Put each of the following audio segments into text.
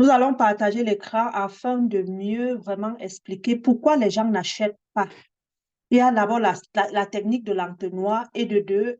Nous allons partager l'écran afin de mieux vraiment expliquer pourquoi les gens n'achètent pas. Il y a d'abord la technique de l'entonnoir et de deux.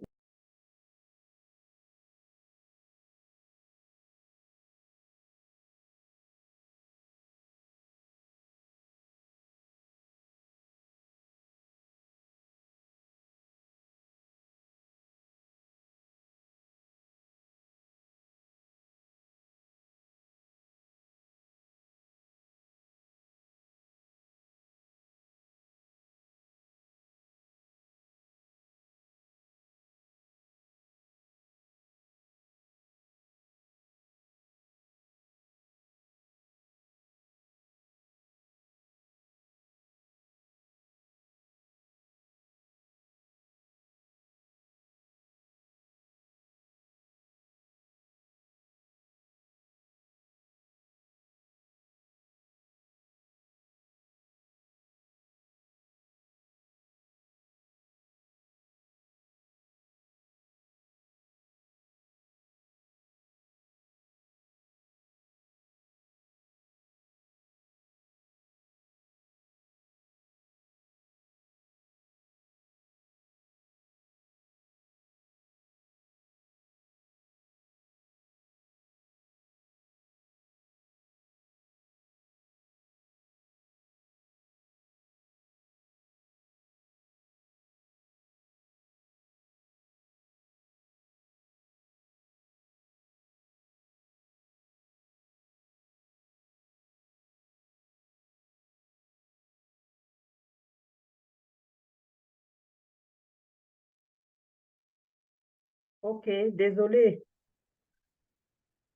Ok, désolé.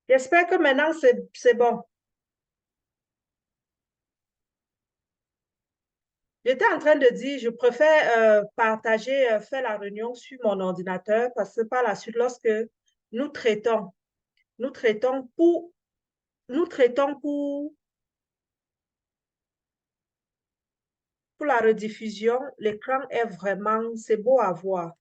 J'espère que maintenant c'est bon. J'étais en train de dire, je préfère partager, faire la réunion sur mon ordinateur parce que par la suite, lorsque nous traitons, nous traitons pour, nous traitons pour la rediffusion, l'écran est vraiment, c'est beau à voir.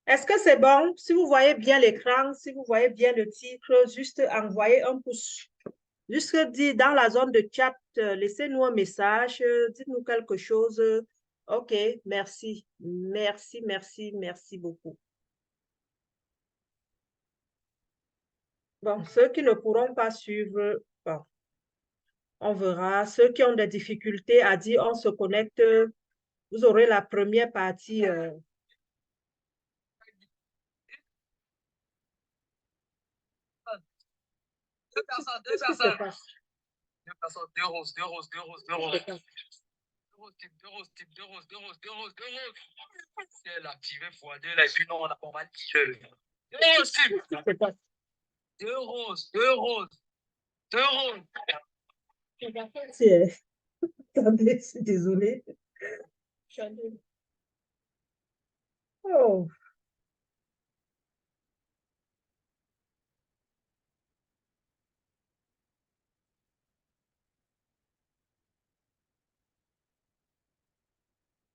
Est-ce que c'est bon? Si vous voyez bien l'écran, si vous voyez bien le titre, juste envoyez un pouce. Juste dire dans la zone de chat, laissez-nous un message, dites-nous quelque chose. OK, merci. Merci, merci, merci beaucoup. Bon, ceux qui ne pourront pas suivre, bon, on verra. Ceux qui ont des difficultés à dire on se connecte, vous aurez la première partie. Deux personnes, deux personnes. Deux personnes, deux roses, deux roses, deux roses, deux roses. Deux roses, type, deux roses, type, deux roses, deux roses, deux roses, deux roses. Si elle a activé x2, là, et puis non, on a pas mal de deux roses, type. Deux roses, deux roses, deux roses. Attendez, je suis désolée. Oh.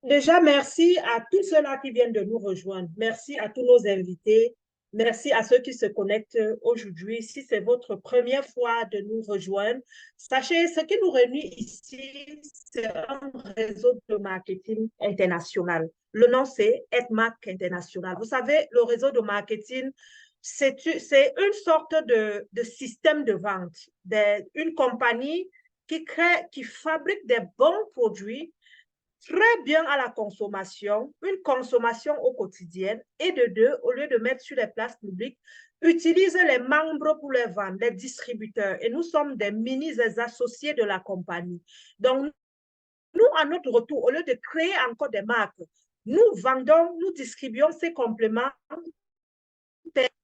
Déjà, merci à tous ceux-là qui viennent de nous rejoindre. Merci à tous nos invités. Merci à ceux qui se connectent aujourd'hui. Si c'est votre première fois de nous rejoindre, sachez, ce qui nous réunit ici, c'est un réseau de marketing international. Le nom, c'est EdMark International. Vous savez, le réseau de marketing, c'est une sorte de système de vente, une compagnie qui crée, qui fabrique des bons produits très bien à la consommation, une consommation au quotidien, et de deux, au lieu de mettre sur les places publiques, utilise les membres pour les vendre, les distributeurs. Et nous sommes des mini-associés de la compagnie. Donc, nous, à notre retour, au lieu de créer encore des marques, nous vendons, nous distribuons ces compléments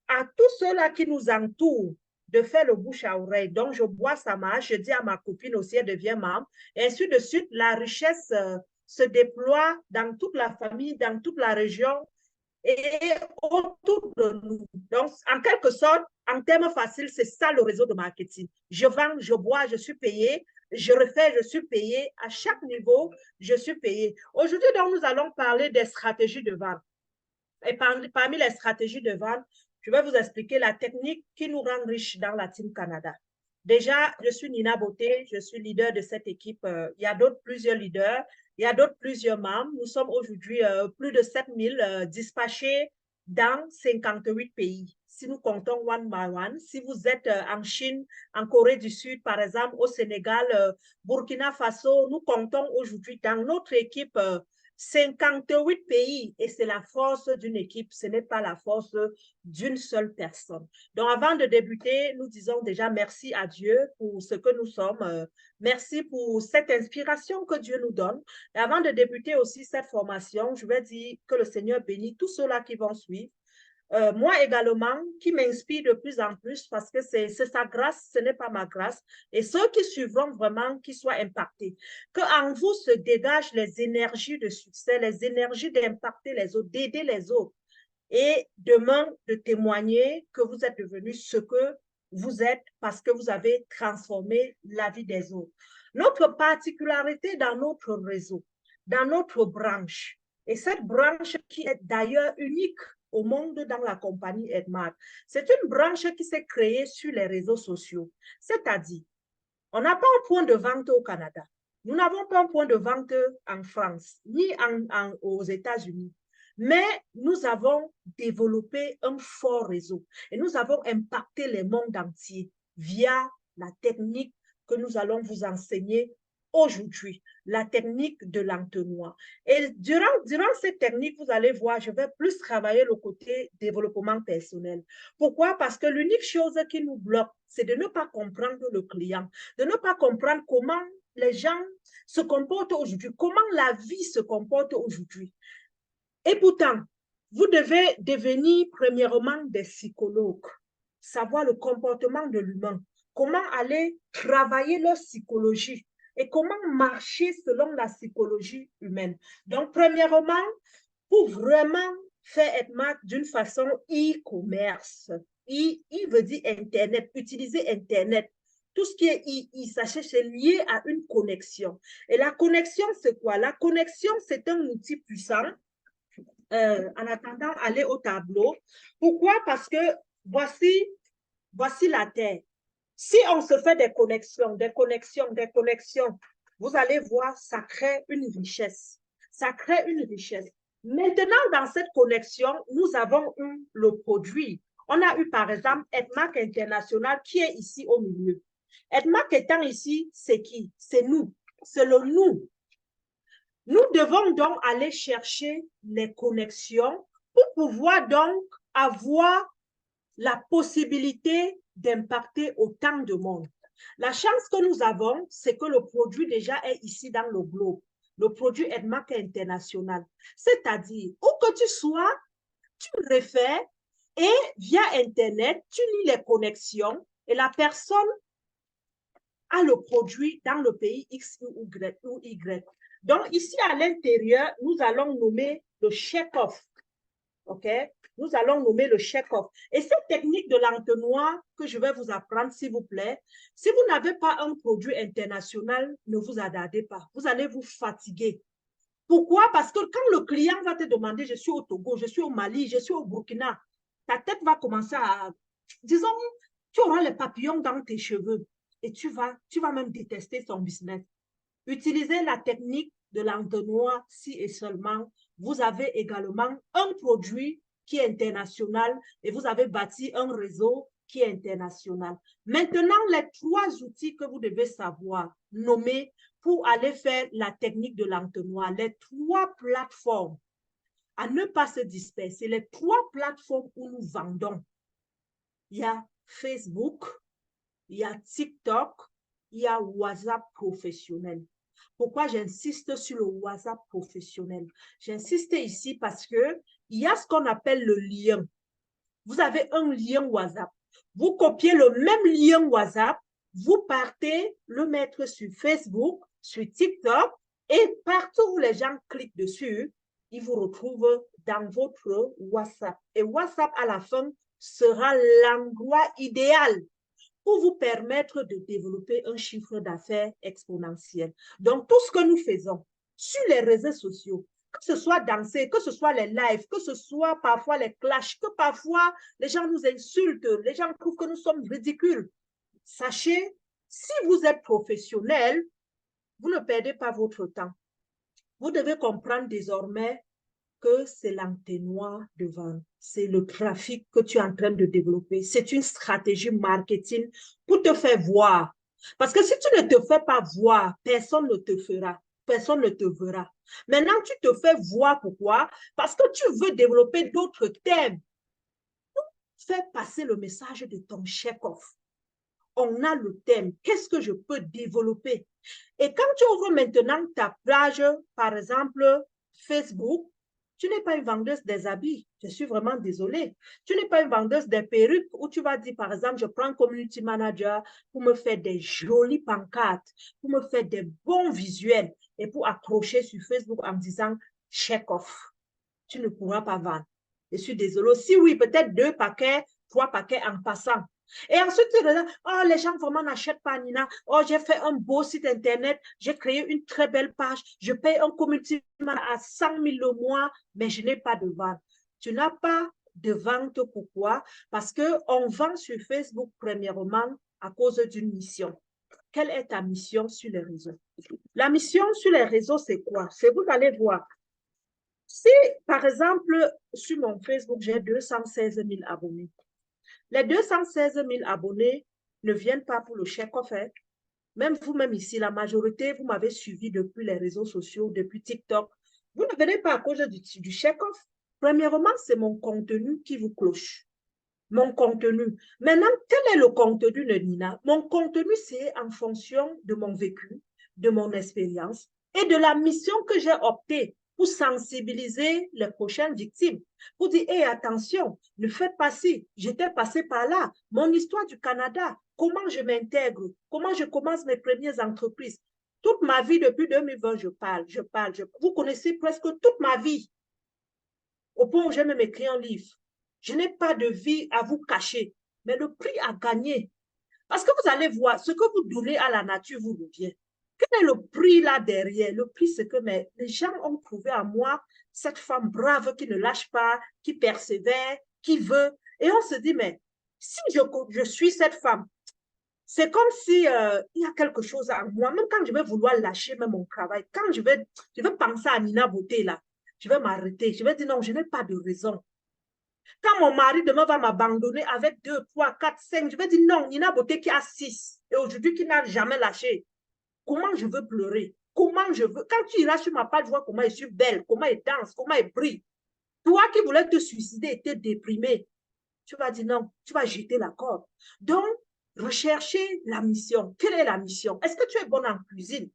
à tous ceux-là qui nous entourent de faire le bouche à oreille. Donc, je bois sa marche, je dis à ma copine aussi, elle devient membre, et ainsi de suite, la richesse se déploie dans toute la famille, dans toute la région et autour de nous. Donc, en quelque sorte, En termes faciles, c'est ça le réseau de marketing. Je vends, je bois, je suis payé. Je refais, je suis payé. À chaque niveau, je suis payé. Aujourd'hui, donc, nous allons parler des stratégies de vente. Et parmi les stratégies de vente, je vais vous expliquer la technique qui nous rend riches dans la Team Canada. Déjà, je suis Nina Beauté, je suis leader de cette équipe. Il y a d'autres, plusieurs leaders, il y a d'autres, plusieurs membres. Nous sommes aujourd'hui plus de 7000 dispatchés dans 58 pays. Si nous comptons one by one, si vous êtes en Chine, en Corée du Sud, par exemple, au Sénégal, Burkina Faso, nous comptons aujourd'hui dans notre équipe 58 pays et c'est la force d'une équipe, ce n'est pas la force d'une seule personne. Donc, avant de débuter, nous disons déjà merci à Dieu pour ce que nous sommes. Merci pour cette inspiration que Dieu nous donne. Et avant de débuter aussi cette formation, je vais dire que le Seigneur bénit tous ceux-là qui vont suivre. Moi également, qui m'inspire de plus en plus parce que c'est sa grâce, ce n'est pas ma grâce. Et ceux qui suivront vraiment, qui soient impactés. Qu'en vous se dégagent les énergies de succès, les énergies d'impacter les autres, d'aider les autres. Et demain, de témoigner que vous êtes devenu ce que vous êtes parce que vous avez transformé la vie des autres. Notre particularité dans notre réseau, dans notre branche, et cette branche qui est d'ailleurs unique au monde dans la compagnie Edmar. C'est une branche qui s'est créée sur les réseaux sociaux. C'est-à-dire, on n'a pas un point de vente au Canada. Nous n'avons pas un point de vente en France, ni aux États-Unis. Mais nous avons développé un fort réseau et nous avons impacté le monde entier via la technique que nous allons vous enseigner aujourd'hui, la technique de l'entonnoir. Et durant cette technique, vous allez voir, je vais plus travailler le côté développement personnel. Pourquoi? Parce que l'unique chose qui nous bloque, c'est de ne pas comprendre le client, de ne pas comprendre comment les gens se comportent aujourd'hui, comment la vie se comporte aujourd'hui. Et pourtant, vous devez devenir premièrement des psychologues, savoir le comportement de l'humain, comment aller travailler leur psychologie et comment marcher selon la psychologie humaine. Donc, premièrement, pour vraiment faire Edmar d'une façon e-commerce, e veut dire Internet, utiliser Internet. Tout ce qui est sachez, c'est lié à une connexion. Et la connexion, c'est quoi? La connexion, c'est un outil puissant. En attendant, aller au tableau. Pourquoi? Parce que voici la Terre. Si on se fait des connexions, vous allez voir, ça crée une richesse. Ça crée une richesse. Maintenant, dans cette connexion, nous avons eu le produit. On a eu, par exemple, Edmark International qui est ici au milieu. Edmark étant ici, c'est qui? C'est nous. C'est le nous. Nous devons donc aller chercher les connexions pour pouvoir donc avoir la possibilité d'impacter autant de monde. La chance que nous avons, c'est que le produit déjà est ici dans le globe. Le produit Edmark International. C'est-à-dire, où que tu sois, tu réfères et via Internet, tu lis les connexions et la personne a le produit dans le pays X ou Y. Donc, ici à l'intérieur, nous allons nommer le check-off. OK? Nous allons nommer le check-off. Et cette technique de l'entonnoir que je vais vous apprendre, s'il vous plaît, si vous n'avez pas un produit international, ne vous attardez pas. Vous allez vous fatiguer. Pourquoi? Parce que quand le client va te demander, je suis au Togo, je suis au Mali, je suis au Burkina, ta tête va commencer à, disons, tu auras les papillons dans tes cheveux et tu vas même détester son business. Utilisez la technique de l'entonnoir si et seulement vous avez également un produit qui est international et vous avez bâti un réseau qui est international. Maintenant, les 3 outils que vous devez savoir nommer pour aller faire la technique de l'entonnoir, les 3 plateformes à ne pas se disperser, les 3 plateformes où nous vendons. Il y a Facebook, il y a TikTok, il y a WhatsApp professionnel. Pourquoi j'insiste sur le WhatsApp professionnel? J'insiste ici parce qu'il y a ce qu'on appelle le lien. Vous avez un lien WhatsApp. Vous copiez le même lien WhatsApp, vous partez le mettre sur Facebook, sur TikTok, et partout où les gens cliquent dessus, ils vous retrouvent dans votre WhatsApp. Et WhatsApp, à la fin, sera l'endroit idéal pour vous permettre de développer un chiffre d'affaires exponentiel. Donc, tout ce que nous faisons sur les réseaux sociaux, que ce soit danser, que ce soit les lives, que ce soit parfois les clashs, que parfois les gens nous insultent, les gens trouvent que nous sommes ridicules. Sachez, si vous êtes professionnel, vous ne perdez pas votre temps. Vous devez comprendre désormais que c'est l'entonnoir de vente. C'est le trafic que tu es en train de développer. C'est une stratégie marketing pour te faire voir. Parce que si tu ne te fais pas voir, personne ne te fera. Personne ne te verra. Maintenant, tu te fais voir. Pourquoi? Parce que tu veux développer d'autres thèmes. Fais passer le message de ton chef-off. On a le thème. Qu'est-ce que je peux développer? Et quand tu ouvres maintenant ta page, par exemple, Facebook, tu n'es pas une vendeuse des habits. Je suis vraiment désolée. Tu n'es pas une vendeuse des perruques où tu vas dire, par exemple, je prends un community manager pour me faire des jolies pancartes, pour me faire des bons visuels et pour accrocher sur Facebook en disant check off. Tu ne pourras pas vendre. Je suis désolée. Si oui, peut-être 2 paquets, 3 paquets en passant. Et ensuite, tu regardes, oh, les gens vraiment n'achètent pas, Nina. Oh, j'ai fait un beau site Internet, j'ai créé une très belle page, je paye un community à 100 000 le mois, mais je n'ai pas de vente. Tu n'as pas de vente, pourquoi? Parce qu'on vend sur Facebook, premièrement, à cause d'une mission. Quelle est ta mission sur les réseaux? La mission sur les réseaux, c'est quoi? C'est vous allez voir. Si, par exemple, sur mon Facebook, j'ai 216 000 abonnés, les 216 000 abonnés ne viennent pas pour le chèque-off. Même vous-même ici, la majorité, vous m'avez suivi depuis les réseaux sociaux, depuis TikTok. Vous ne venez pas à cause du chèque-off. Premièrement, c'est mon contenu qui vous cloche. Mon contenu. Maintenant, quel est le contenu de Nina? Mon contenu, c'est en fonction de mon vécu, de mon expérience et de la mission que j'ai optée pour sensibiliser les prochaines victimes. Pour dire, hé, attention, ne faites pas ci, j'étais passé par là, mon histoire du Canada, comment je m'intègre, comment je commence mes premières entreprises. Toute ma vie, depuis 2020, je parle. Vous connaissez presque toute ma vie, au point où j'ai même écrit un livre. Je n'ai pas de vie à vous cacher, mais le prix à gagner. Parce que vous allez voir, ce que vous donnez à la nature vous revient. Quel est le prix là derrière? Le prix, c'est que les gens ont trouvé en moi cette femme brave qui ne lâche pas, qui persévère, qui veut. Et on se dit, mais si je suis cette femme, c'est comme si il y a quelque chose en moi. Même quand je vais vouloir lâcher même mon travail, quand je vais penser à Nina Beauté là, je vais m'arrêter. Je vais dire non, je n'ai pas de raison. Quand mon mari demain va m'abandonner avec 2, 3, 4, 5, je vais dire non, Nina Beauté qui a 6 et aujourd'hui qui n'a jamais lâché. Comment je veux pleurer? Comment je veux? Quand tu iras sur ma page, vois comment je suis belle, comment elle danse, comment elle brille. Toi qui voulais te suicider et te déprimer, tu vas dire non, tu vas jeter la corde. Donc, rechercher la mission. Quelle est la mission? Est-ce que tu es bonne en cuisine?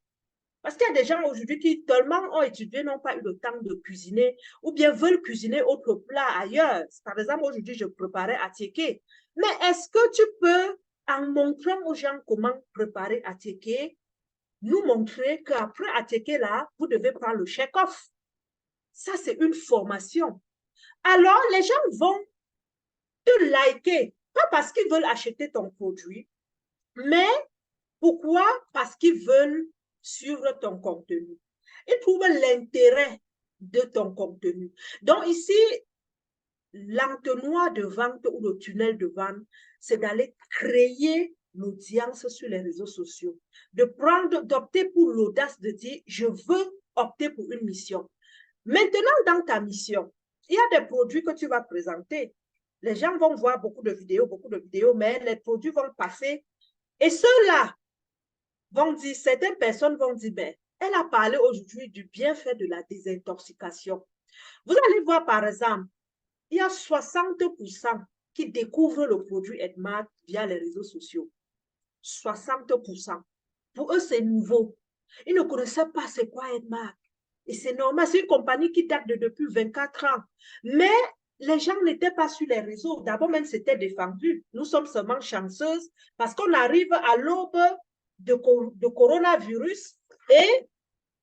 Parce qu'il y a des gens aujourd'hui qui tellement ont étudié, n'ont pas eu le temps de cuisiner ou bien veulent cuisiner autre plat ailleurs. Par exemple, aujourd'hui, je préparais attiéké. Mais est-ce que tu peux, en montrant aux gens comment préparer attiéké, nous montrer qu'après attiéké là, vous devez prendre le check-off. Ça, c'est une formation. Alors, les gens vont te liker, pas parce qu'ils veulent acheter ton produit, mais pourquoi? Parce qu'ils veulent suivre ton contenu. Ils trouvent l'intérêt de ton contenu. Donc ici, l'entonnoir de vente ou le tunnel de vente, c'est d'aller créer l'audience sur les réseaux sociaux, d'opter pour l'audace de dire, je veux opter pour une mission. Maintenant, dans ta mission, il y a des produits que tu vas présenter. Les gens vont voir beaucoup de vidéos, mais les produits vont passer. Et ceux-là vont dire, certaines personnes vont dire, ben, elle a parlé aujourd'hui du bienfait de la désintoxication. Vous allez voir, par exemple, il y a 60% qui découvrent le produit Edmark via les réseaux sociaux. 60%. Pour eux, c'est nouveau. Ils ne connaissaient pas c'est quoi Edmark. Et c'est normal, c'est une compagnie qui date de depuis 24 ans. Mais les gens n'étaient pas sur les réseaux. D'abord, même, c'était défendu. Nous sommes seulement chanceuses parce qu'on arrive à l'aube de coronavirus et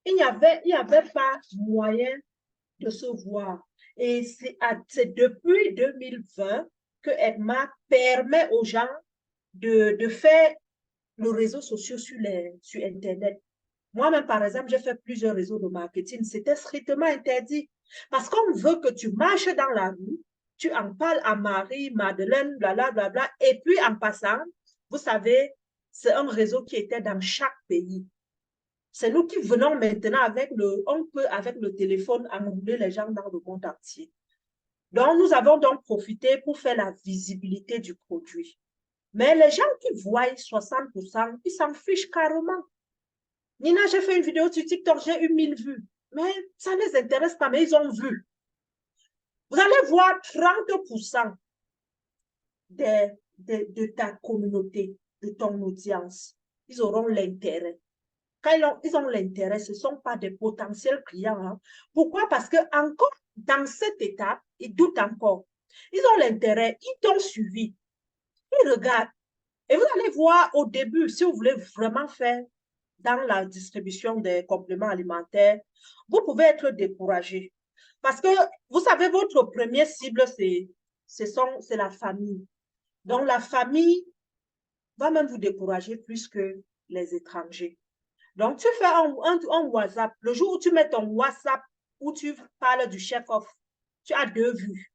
il n'y avait pas moyen de se voir. Et c'est depuis 2020 que Edma permet aux gens de faire le réseau social sur Internet. Moi-même, par exemple, j'ai fait plusieurs réseaux de marketing. C'était strictement interdit. Parce qu'on veut que tu marches dans la rue, tu en parles à Marie, Madeleine, blablabla. Et puis, en passant, vous savez, c'est un réseau qui était dans chaque pays. C'est nous qui venons maintenant on peut avec le téléphone enrouler les gens dans le monde entier. Donc, nous avons donc profité pour faire la visibilité du produit. Mais les gens qui voient 60%, ils s'en fichent carrément. Nina, j'ai fait une vidéo sur TikTok, j'ai eu 1000 vues. Mais ça ne les intéresse pas, mais ils ont vu. Vous allez voir 30% de ta communauté, de ton audience. Ils auront l'intérêt. Quand ils ont l'intérêt, ce ne sont pas des potentiels clients. Hein. Pourquoi? Parce que encore dans cette étape, ils doutent encore. Ils ont l'intérêt, ils t'ont suivi. Ils regardent. Et vous allez voir au début, si vous voulez vraiment faire dans la distribution des compléments alimentaires, vous pouvez être découragé. Parce que, vous savez, votre première cible, c'est la famille. Donc, la famille va même vous décourager plus que les étrangers. Donc, tu fais un WhatsApp. Le jour où tu mets ton WhatsApp, où tu parles du chef-off, tu as 2 vues.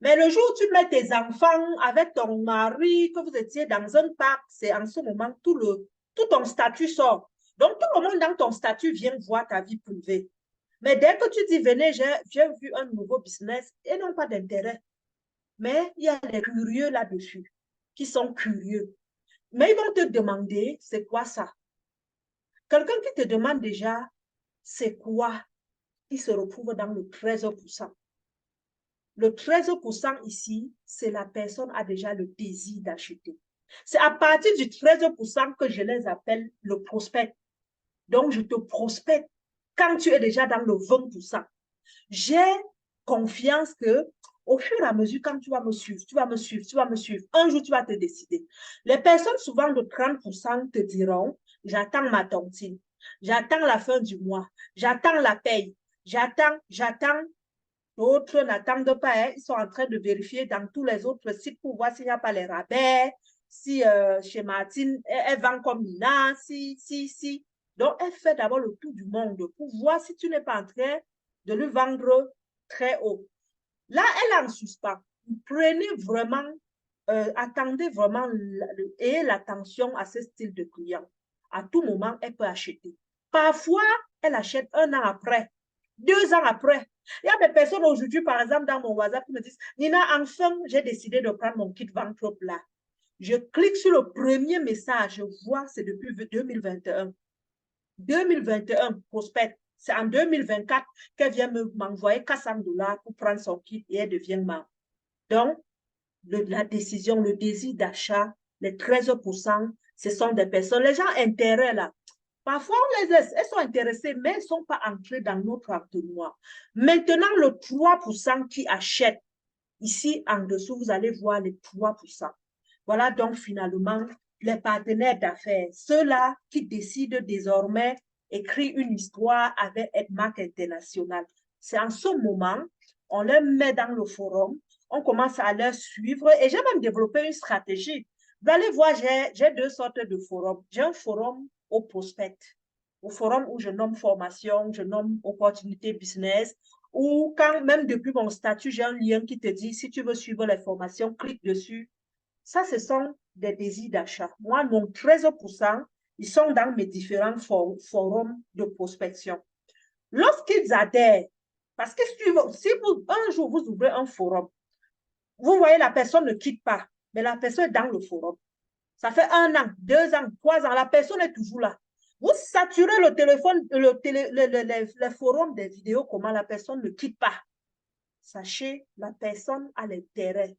Mais le jour où tu mets tes enfants avec ton mari, que vous étiez dans un parc, c'est en ce moment tout ton statut sort. Donc, tout le monde dans ton statut vient voir ta vie privée. Mais dès que tu dis, venez, j'ai vu un nouveau business, ils n'ont pas d'intérêt. Mais il y a des curieux là-dessus, qui sont curieux. Mais ils vont te demander, c'est quoi ça? Quelqu'un qui te demande déjà, c'est quoi? Il se retrouve dans le 13%. Le 13% ici, c'est la personne a déjà le désir d'acheter. C'est à partir du 13% que je les appelle le prospect. Donc, je te prospecte quand tu es déjà dans le 20%. J'ai confiance que au fur et à mesure, quand tu vas me suivre, tu vas me suivre, tu vas me suivre, un jour, tu vas te décider. Les personnes souvent de 30% te diront, j'attends ma tontine, j'attends la fin du mois, j'attends la paye, j'attends. D'autres n'attendent pas, hein. Ils sont en train de vérifier dans tous les autres sites pour voir s'il n'y a pas les rabais, si chez Martine, elle vend comme Nina, si. Donc, elle fait d'abord le tour du monde pour voir si tu n'es pas en train de lui vendre très haut. Là, elle en suspend. Prenez vraiment, attendez vraiment, ayez l'attention à ce style de client. À tout moment, elle peut acheter. Parfois, elle achète 1 an après, 2 ans après. Il y a des personnes aujourd'hui, par exemple, dans mon WhatsApp, qui me disent, Nina, enfin, j'ai décidé de prendre mon kit ventre plat. Je clique sur le premier message, je vois, c'est depuis 2021. 2021, prospect. C'est en 2024 qu'elle vient m'envoyer 400 $ pour prendre son kit et elle devient membre. Donc, la décision, le désir d'achat, les 13%, ce sont des personnes, les gens intérêts là. Parfois, on les laisse, elles sont intéressées, mais elles ne sont pas entrées dans notre entonnoir. Maintenant, le 3% qui achètent, ici en dessous, vous allez voir les 3%. Voilà donc finalement les partenaires d'affaires, ceux-là qui décident désormais écrire une histoire avec Edmark International. C'est en ce moment, on les met dans le forum, on commence à les suivre et j'ai même développé une stratégie. Vous allez voir, j'ai 2 sortes de forums. J'ai un forum au prospect, au forum où je nomme formation, je nomme opportunité business, ou quand même depuis mon statut, j'ai un lien qui te dit, si tu veux suivre les formations, clique dessus. Ça, ce sont des désirs d'achat. Moi, mon 13%, ils sont dans mes différents forums de prospection. Lorsqu'ils adhèrent, parce que si un jour vous ouvrez un forum, vous voyez la personne ne quitte pas, mais la personne est dans le forum. Ça fait 1 an, 2 ans, 3 ans, la personne est toujours là. Vous saturez le téléphone, les forums des vidéos, comment la personne ne quitte pas. Sachez, la personne a l'intérêt.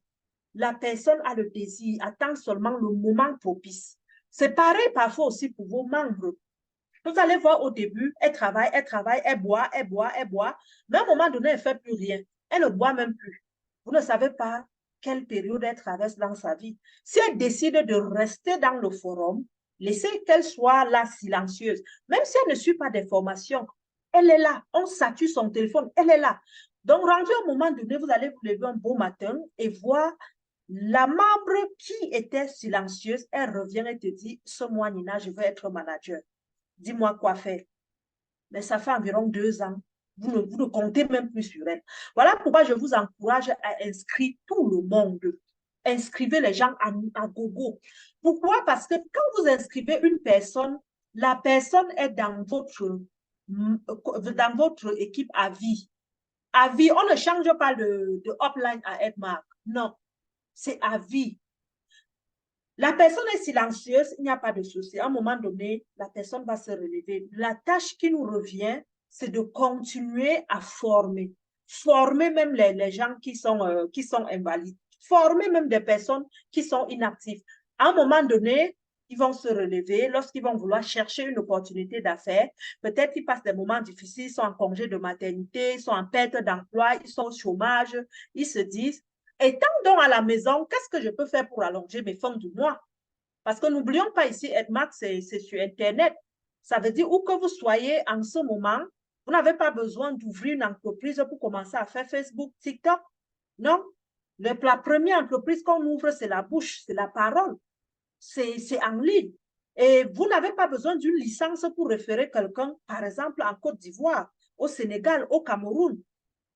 La personne a le désir, attend seulement le moment propice. C'est pareil parfois aussi pour vos membres. Vous allez voir au début, elle travaille, elle boit. Mais à un moment donné, elle ne fait plus rien. Elle ne boit même plus. Vous ne savez pas quelle période elle traverse dans sa vie. Si elle décide de rester dans le forum, laissez qu'elle soit là silencieuse. Même si elle ne suit pas des formations, elle est là. On sature son téléphone, elle est là. Donc, rendu au moment donné, vous allez vous lever un beau matin et voir La membre qui était silencieuse, elle revient et te dit, ce mois, Nina, je veux être manager. Dis-moi quoi faire. Mais ça fait environ 2 ans. Vous ne comptez même plus sur elle. Voilà pourquoi je vous encourage à inscrire tout le monde. Inscrivez les gens à gogo. Pourquoi? Parce que quand vous inscrivez une personne, la personne est dans votre équipe à vie. À vie, on ne change pas de upline à Edmark. Non, c'est à vie. La personne est silencieuse, il n'y a pas de souci. À un moment donné, la personne va se relever. La tâche qui nous revient, c'est de continuer à former. Former même les gens qui sont invalides. Former même des personnes qui sont inactives. À un moment donné, ils vont se relever lorsqu'ils vont vouloir chercher une opportunité d'affaires. Peut-être qu'ils passent des moments difficiles, ils sont en congé de maternité, ils sont en perte d'emploi, ils sont au chômage. Ils se disent, étant donc à la maison, qu'est-ce que je peux faire pour allonger mes fins du mois? Parce que n'oublions pas ici, Edmark, c'est sur Internet. Ça veut dire où que vous soyez en ce moment, vous n'avez pas besoin d'ouvrir une entreprise pour commencer à faire Facebook, TikTok. Non. La première entreprise qu'on ouvre, c'est la bouche, c'est la parole. C'est en ligne. Et vous n'avez pas besoin d'une licence pour référer quelqu'un, par exemple, en Côte d'Ivoire, au Sénégal, au Cameroun.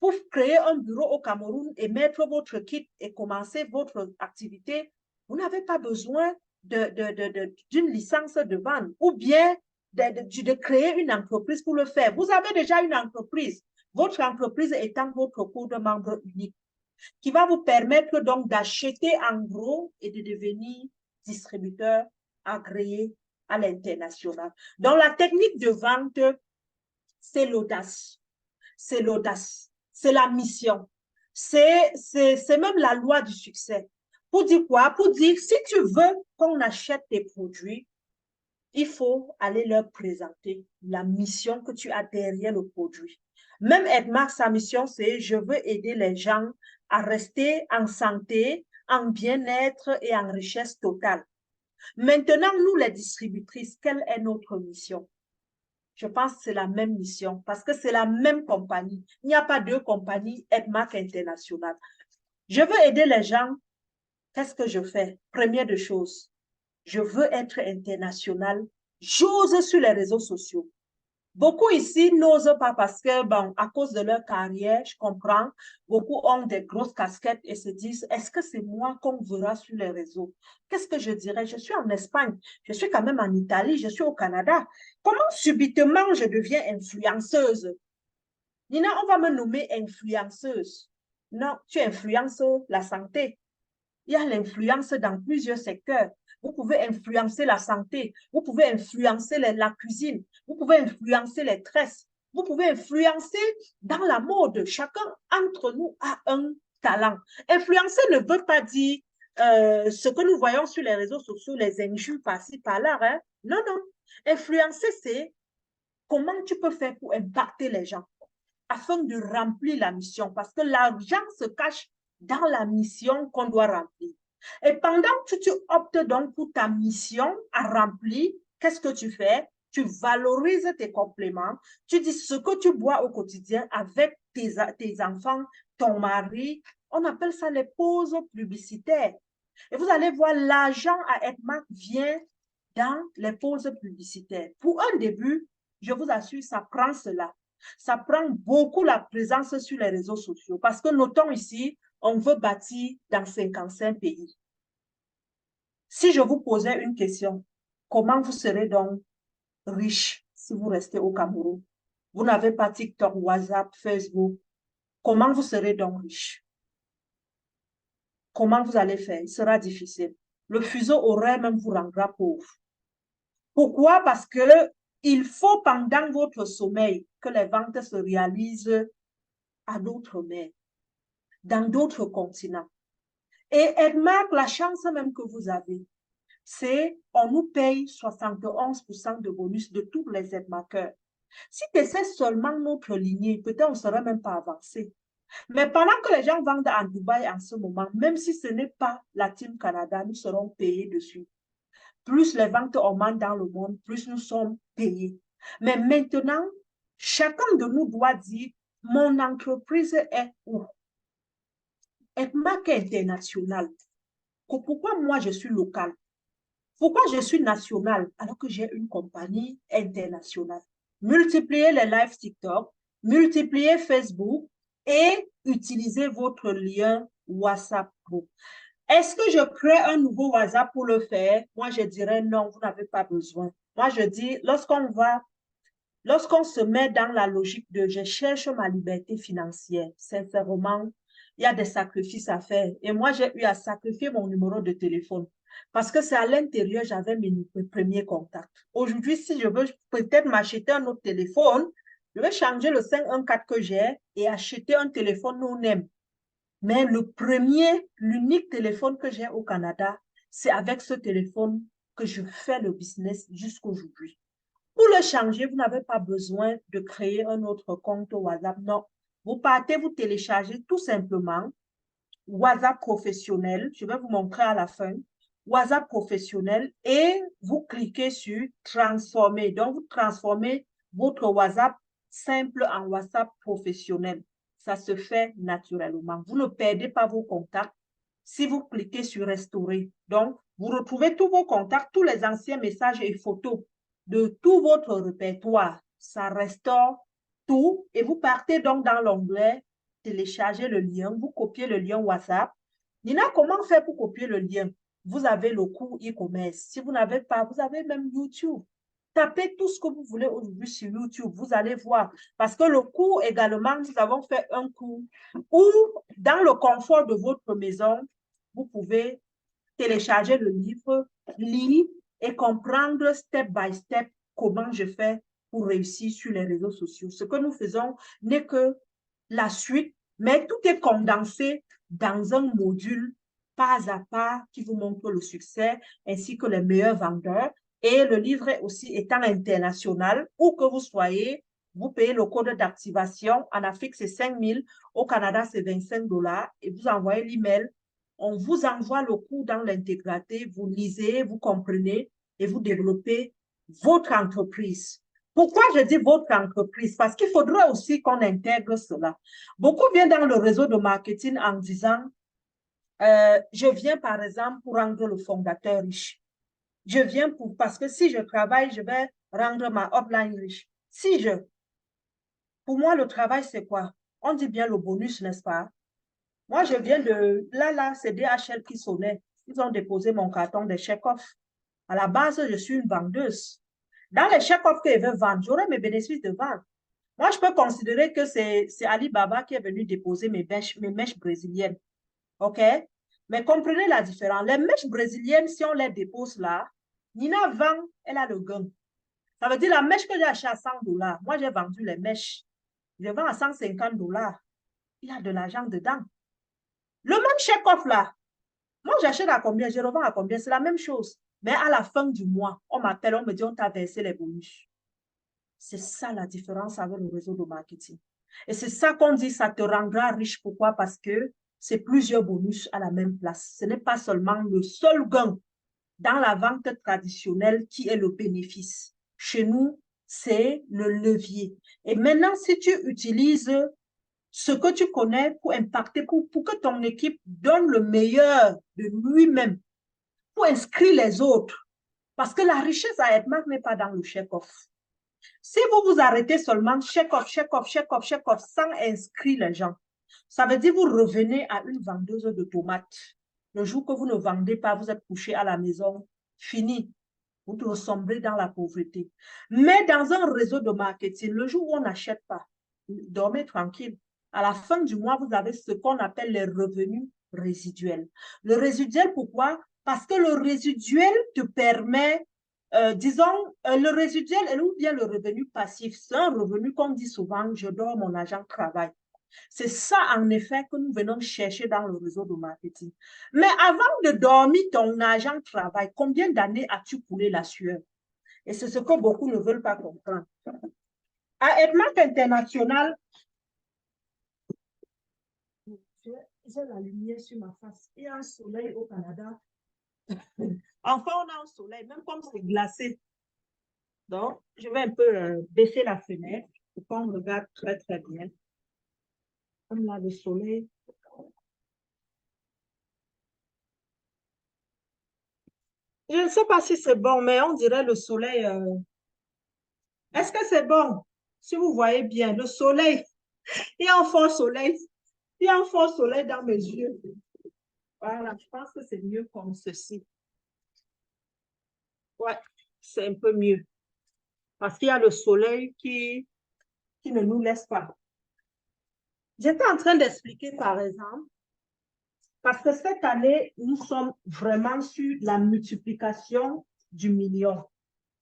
Pour créer un bureau au Cameroun et mettre votre kit et commencer votre activité, vous n'avez pas besoin d'une licence de vente ou bien de créer une entreprise pour le faire. Vous avez déjà une entreprise, votre entreprise étant votre cours de membre unique, qui va vous permettre donc d'acheter en gros et de devenir distributeur agréé à l'international. Donc, la technique de vente, c'est l'audace. C'est l'audace. C'est la mission. C'est même la loi du succès. Pour dire quoi? Pour dire, si tu veux qu'on achète tes produits, il faut aller leur présenter la mission que tu as derrière le produit. Même Edmark, sa mission, c'est je veux aider les gens à rester en santé, en bien-être et en richesse totale. Maintenant, nous, les distributrices, quelle est notre mission? Je pense que c'est la même mission parce que c'est la même compagnie. Il n'y a pas deux compagnies Edmark International. Je veux aider les gens. Qu'est-ce que je fais? Première de choses, je veux être international. J'ose sur les réseaux sociaux. Beaucoup ici n'osent pas parce que, bon, à cause de leur carrière, je comprends, beaucoup ont des grosses casquettes et se disent, est-ce que c'est moi qu'on verra sur les réseaux? Qu'est-ce que je dirais? Je suis en Espagne, je suis quand même en Italie, je suis au Canada. Comment subitement je deviens influenceuse? Nina, on va me nommer influenceuse. Non, tu influences la santé. Il y a l'influence dans plusieurs secteurs. Vous pouvez influencer la santé, vous pouvez influencer la cuisine, vous pouvez influencer les tresses, vous pouvez influencer dans la mode. Chacun entre nous a un talent. Influencer ne veut pas dire ce que nous voyons sur les réseaux sociaux, les injures par-ci, par-là. Hein? Non, non. Influencer, c'est comment tu peux faire pour impacter les gens afin de remplir la mission. Parce que l'argent se cache dans la mission qu'on doit remplir. Et pendant que tu optes donc pour ta mission à remplir, qu'est-ce que tu fais? Tu valorises tes compléments. Tu dis ce que tu bois au quotidien avec tes enfants, ton mari. On appelle ça les pauses publicitaires. Et vous allez voir, l'argent à Edmark vient dans les pauses publicitaires. Pour un début, je vous assure, ça prend cela. Ça prend beaucoup la présence sur les réseaux sociaux parce que notons ici, on veut bâtir dans 55 pays. Si je vous posais une question, comment vous serez donc riche si vous restez au Cameroun? Vous n'avez pas TikTok, WhatsApp, Facebook. Comment vous serez donc riche? Comment vous allez faire? Il sera difficile. Le fuseau horaire même vous rendra pauvre. Pourquoi? Parce que il faut pendant votre sommeil que les ventes se réalisent à d'autres mers, dans d'autres continents. Et Edmark, la chance même que vous avez, c'est on nous paye 71% de bonus de tous les Edmarkers. Si tu essaies seulement notre lignée, peut-être on ne serait même pas avancé. Mais pendant que les gens vendent en Dubaï en ce moment, même si ce n'est pas la Team Canada, nous serons payés dessus. Plus les ventes augmentent dans le monde, plus nous sommes payés. Mais maintenant, chacun de nous doit dire, mon entreprise est où? Edmark International. Pourquoi moi, je suis local? Pourquoi je suis national alors que j'ai une compagnie internationale? Multipliez les lives TikTok, multipliez Facebook et utilisez votre lien WhatsApp Group. Est-ce que je crée un nouveau WhatsApp pour le faire? Moi, je dirais non, vous n'avez pas besoin. Moi, je dis, lorsqu'on se met dans la logique de je cherche ma liberté financière, sincèrement, il y a des sacrifices à faire. Et moi, j'ai eu à sacrifier mon numéro de téléphone parce que c'est à l'intérieur, j'avais mes premiers contacts. Aujourd'hui, si je veux peut-être m'acheter un autre téléphone, je vais changer le 514 que j'ai et acheter un téléphone non-name. Mais le premier, l'unique téléphone que j'ai au Canada, c'est avec ce téléphone que je fais le business jusqu'aujourd'hui. Pour le changer, vous n'avez pas besoin de créer un autre compte WhatsApp. Non, vous partez, vous téléchargez tout simplement WhatsApp professionnel. Je vais vous montrer à la fin. WhatsApp professionnel et vous cliquez sur transformer. Donc, vous transformez votre WhatsApp simple en WhatsApp professionnel. Ça se fait naturellement. Vous ne perdez pas vos contacts si vous cliquez sur restaurer. Donc, vous retrouvez tous vos contacts, tous les anciens messages et photos de tout votre répertoire. Ça restaure tout et vous partez donc dans l'onglet télécharger le lien, vous copiez le lien WhatsApp. Nina, comment faire pour copier le lien? Vous avez le cours e-commerce. Si vous n'avez pas, vous avez même YouTube. Tapez tout ce que vous voulez aujourd'hui sur YouTube. Vous allez voir. Parce que le cours également, nous avons fait un cours où, dans le confort de votre maison, vous pouvez télécharger le livre, lire et comprendre step by step comment je fais pour réussir sur les réseaux sociaux. Ce que nous faisons n'est que la suite, mais tout est condensé dans un module pas à pas qui vous montre le succès ainsi que les meilleurs vendeurs. Et le livret aussi étant international, où que vous soyez, vous payez le code d'activation. En Afrique, c'est 5 000. Au Canada, c'est 25 $ et vous envoyez l'email. On vous envoie le cours dans l'intégralité. Vous lisez, vous comprenez et vous développez votre entreprise. Pourquoi je dis votre entreprise? Parce qu'il faudrait aussi qu'on intègre cela. Beaucoup viennent dans le réseau de marketing en disant, je viens par exemple pour rendre le fondateur riche. Je viens parce que si je travaille, je vais rendre ma upline riche. Pour moi, le travail, c'est quoi? On dit bien le bonus, n'est-ce pas? Moi, je viens de, là, c'est DHL qui sonnait. Ils ont déposé mon carton de chèque-off. À la base, je suis une vendeuse. Dans les chèques-off que je veux vendre, j'aurai mes bénéfices de vente. Moi, je peux considérer que c'est Alibaba qui est venu déposer mes mèches brésiliennes. OK? Mais comprenez la différence. Les mèches brésiliennes, si on les dépose là, Nina vend, elle a le gain. Ça veut dire la mèche que j'ai achetée à 100 $. Moi, j'ai vendu les mèches. Je vends à 150 $. Il y a de l'argent dedans. Le même chèque-off là, moi, j'achète à combien? Je revends à combien? C'est la même chose. Mais à la fin du mois, on m'appelle, on me dit, on t'a versé les bonus. C'est ça la différence avec le réseau de marketing. Et c'est ça qu'on dit, ça te rendra riche. Pourquoi? Parce que c'est plusieurs bonus à la même place. Ce n'est pas seulement le seul gain dans la vente traditionnelle qui est le bénéfice. Chez nous, c'est le levier. Et maintenant, si tu utilises ce que tu connais pour impacter, pour que ton équipe donne le meilleur de lui-même, pour inscrire les autres, parce que la richesse à Edmark n'est pas dans le check-off. Si vous vous arrêtez seulement check-off, check-off, check-off, check-off, sans inscrire les gens, ça veut dire que vous revenez à une vendeuse de tomates. Le jour que vous ne vendez pas, vous êtes couché à la maison, fini. Vous ressombrez dans la pauvreté. Mais dans un réseau de marketing, le jour où on n'achète pas, dormez tranquille. À la fin du mois, vous avez ce qu'on appelle les revenus résiduels. Le résiduel, pourquoi? Parce que le résiduel te permet, disons, le résiduel ou bien le revenu passif, c'est un revenu qu'on dit souvent, je dors, mon agent travaille. C'est ça, en effet, que nous venons chercher dans le réseau de marketing. Mais avant de dormir, ton agent travaille. Combien d'années as-tu coulé la sueur? Et c'est ce que beaucoup ne veulent pas comprendre. À Edmark International, j'ai la lumière sur ma face. Il y a un soleil au Canada. Enfin, on a un soleil, même comme c'est glacé. Donc, je vais un peu baisser la fenêtre pour qu'on regarde très, très bien. Comme là, le soleil. Je ne sais pas si c'est bon, mais on dirait le soleil. Est-ce que c'est bon? Si vous voyez bien, le soleil, il y a un fort soleil. Il y a un fort soleil dans mes yeux. Voilà, je pense que c'est mieux comme ceci. Ouais, c'est un peu mieux. Parce qu'il y a le soleil qui ne nous laisse pas. J'étais en train d'expliquer, par exemple, parce que cette année, nous sommes vraiment sur la multiplication du million.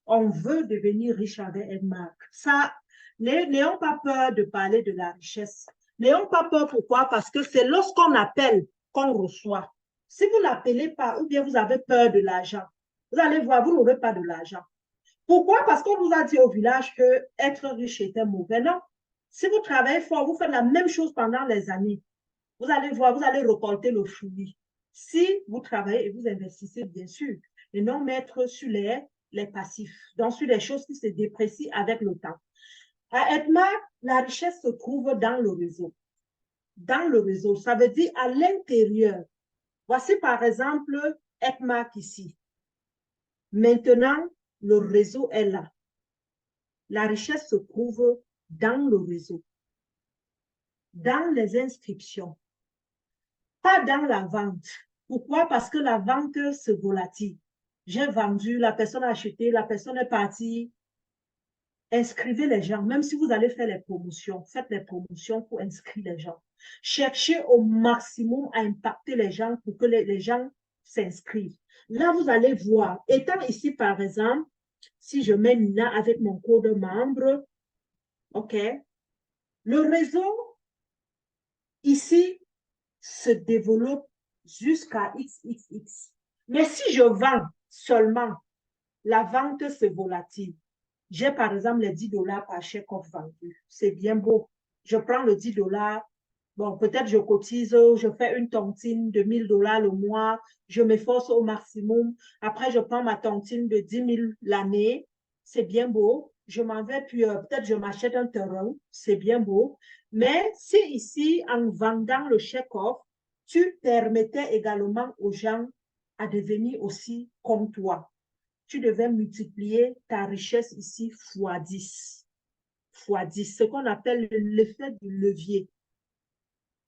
On veut devenir riche avec Edmark. Ça, n'ayons pas peur de parler de la richesse. N'ayons pas peur. Pourquoi? Parce que c'est lorsqu'on appelle qu'on reçoit. Si vous n'appelez pas ou bien vous avez peur de l'argent, vous allez voir, vous n'aurez pas de l'argent. Pourquoi? Parce qu'on vous a dit au village que être riche était mauvais. Non. Si vous travaillez fort, vous faites la même chose pendant les années. Vous allez voir, vous allez récolter le fruit. Si vous travaillez et vous investissez, bien sûr, et non mettre sur les passifs, donc sur les choses qui se déprécient avec le temps. À Edma, la richesse se trouve dans le réseau. Dans le réseau, ça veut dire à l'intérieur. Voici par exemple Edma ici. Maintenant, le réseau est là. La richesse se trouve dans le réseau, dans les inscriptions, pas dans la vente. Pourquoi? Parce que la vente se volatile. J'ai vendu, la personne a acheté, la personne est partie. Inscrivez les gens, même si vous allez faire les promotions, faites les promotions pour inscrire les gens. Cherchez au maximum à impacter les gens pour que les gens s'inscrivent. Là, vous allez voir, étant ici, par exemple, si je mets Nina avec mon code membre, OK, le réseau ici se développe jusqu'à XXX. Mais si je vends seulement, la vente se volatile. J'ai par exemple les 10 dollars par chèque vendu. C'est bien beau. Je prends le 10 dollars. Bon, peut-être je cotise, je fais une tontine de 1000 dollars le mois. Je m'efforce au maximum. Après, je prends ma tontine de 10 000 l'année. C'est bien beau. Je m'en vais, puis peut-être je m'achète un terrain. C'est bien beau. Mais si ici, en vendant le chèque-off, tu permettais également aux gens à devenir aussi comme toi, tu devais multiplier ta richesse ici fois 10. Fois 10, ce qu'on appelle l'effet du levier.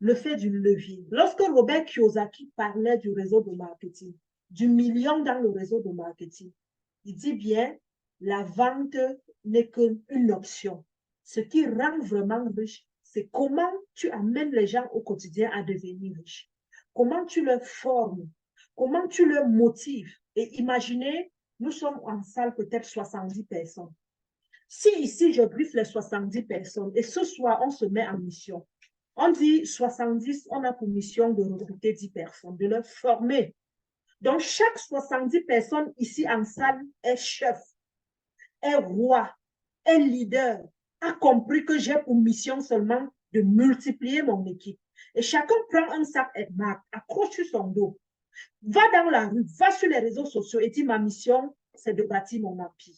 L'effet du levier. Lorsque Robert Kiyosaki parlait du réseau de marketing, du million dans le réseau de marketing, il dit bien, la vente n'est qu'une option. Ce qui rend vraiment riche, c'est comment tu amènes les gens au quotidien à devenir riches. Comment tu les formes, comment tu les motives. Et imaginez, nous sommes en salle peut-être 70 personnes. Si ici, je briefe les 70 personnes et ce soir, on se met en mission, on dit 70, on a pour mission de recruter 10 personnes, de les former. Donc, chaque 70 personnes ici en salle est chef, est roi, est leader, a compris que j'ai pour mission seulement de multiplier mon équipe. Et chacun prend un sac Edmark, accroche sur son dos, va dans la rue, va sur les réseaux sociaux et dit ma mission, c'est de bâtir mon empire.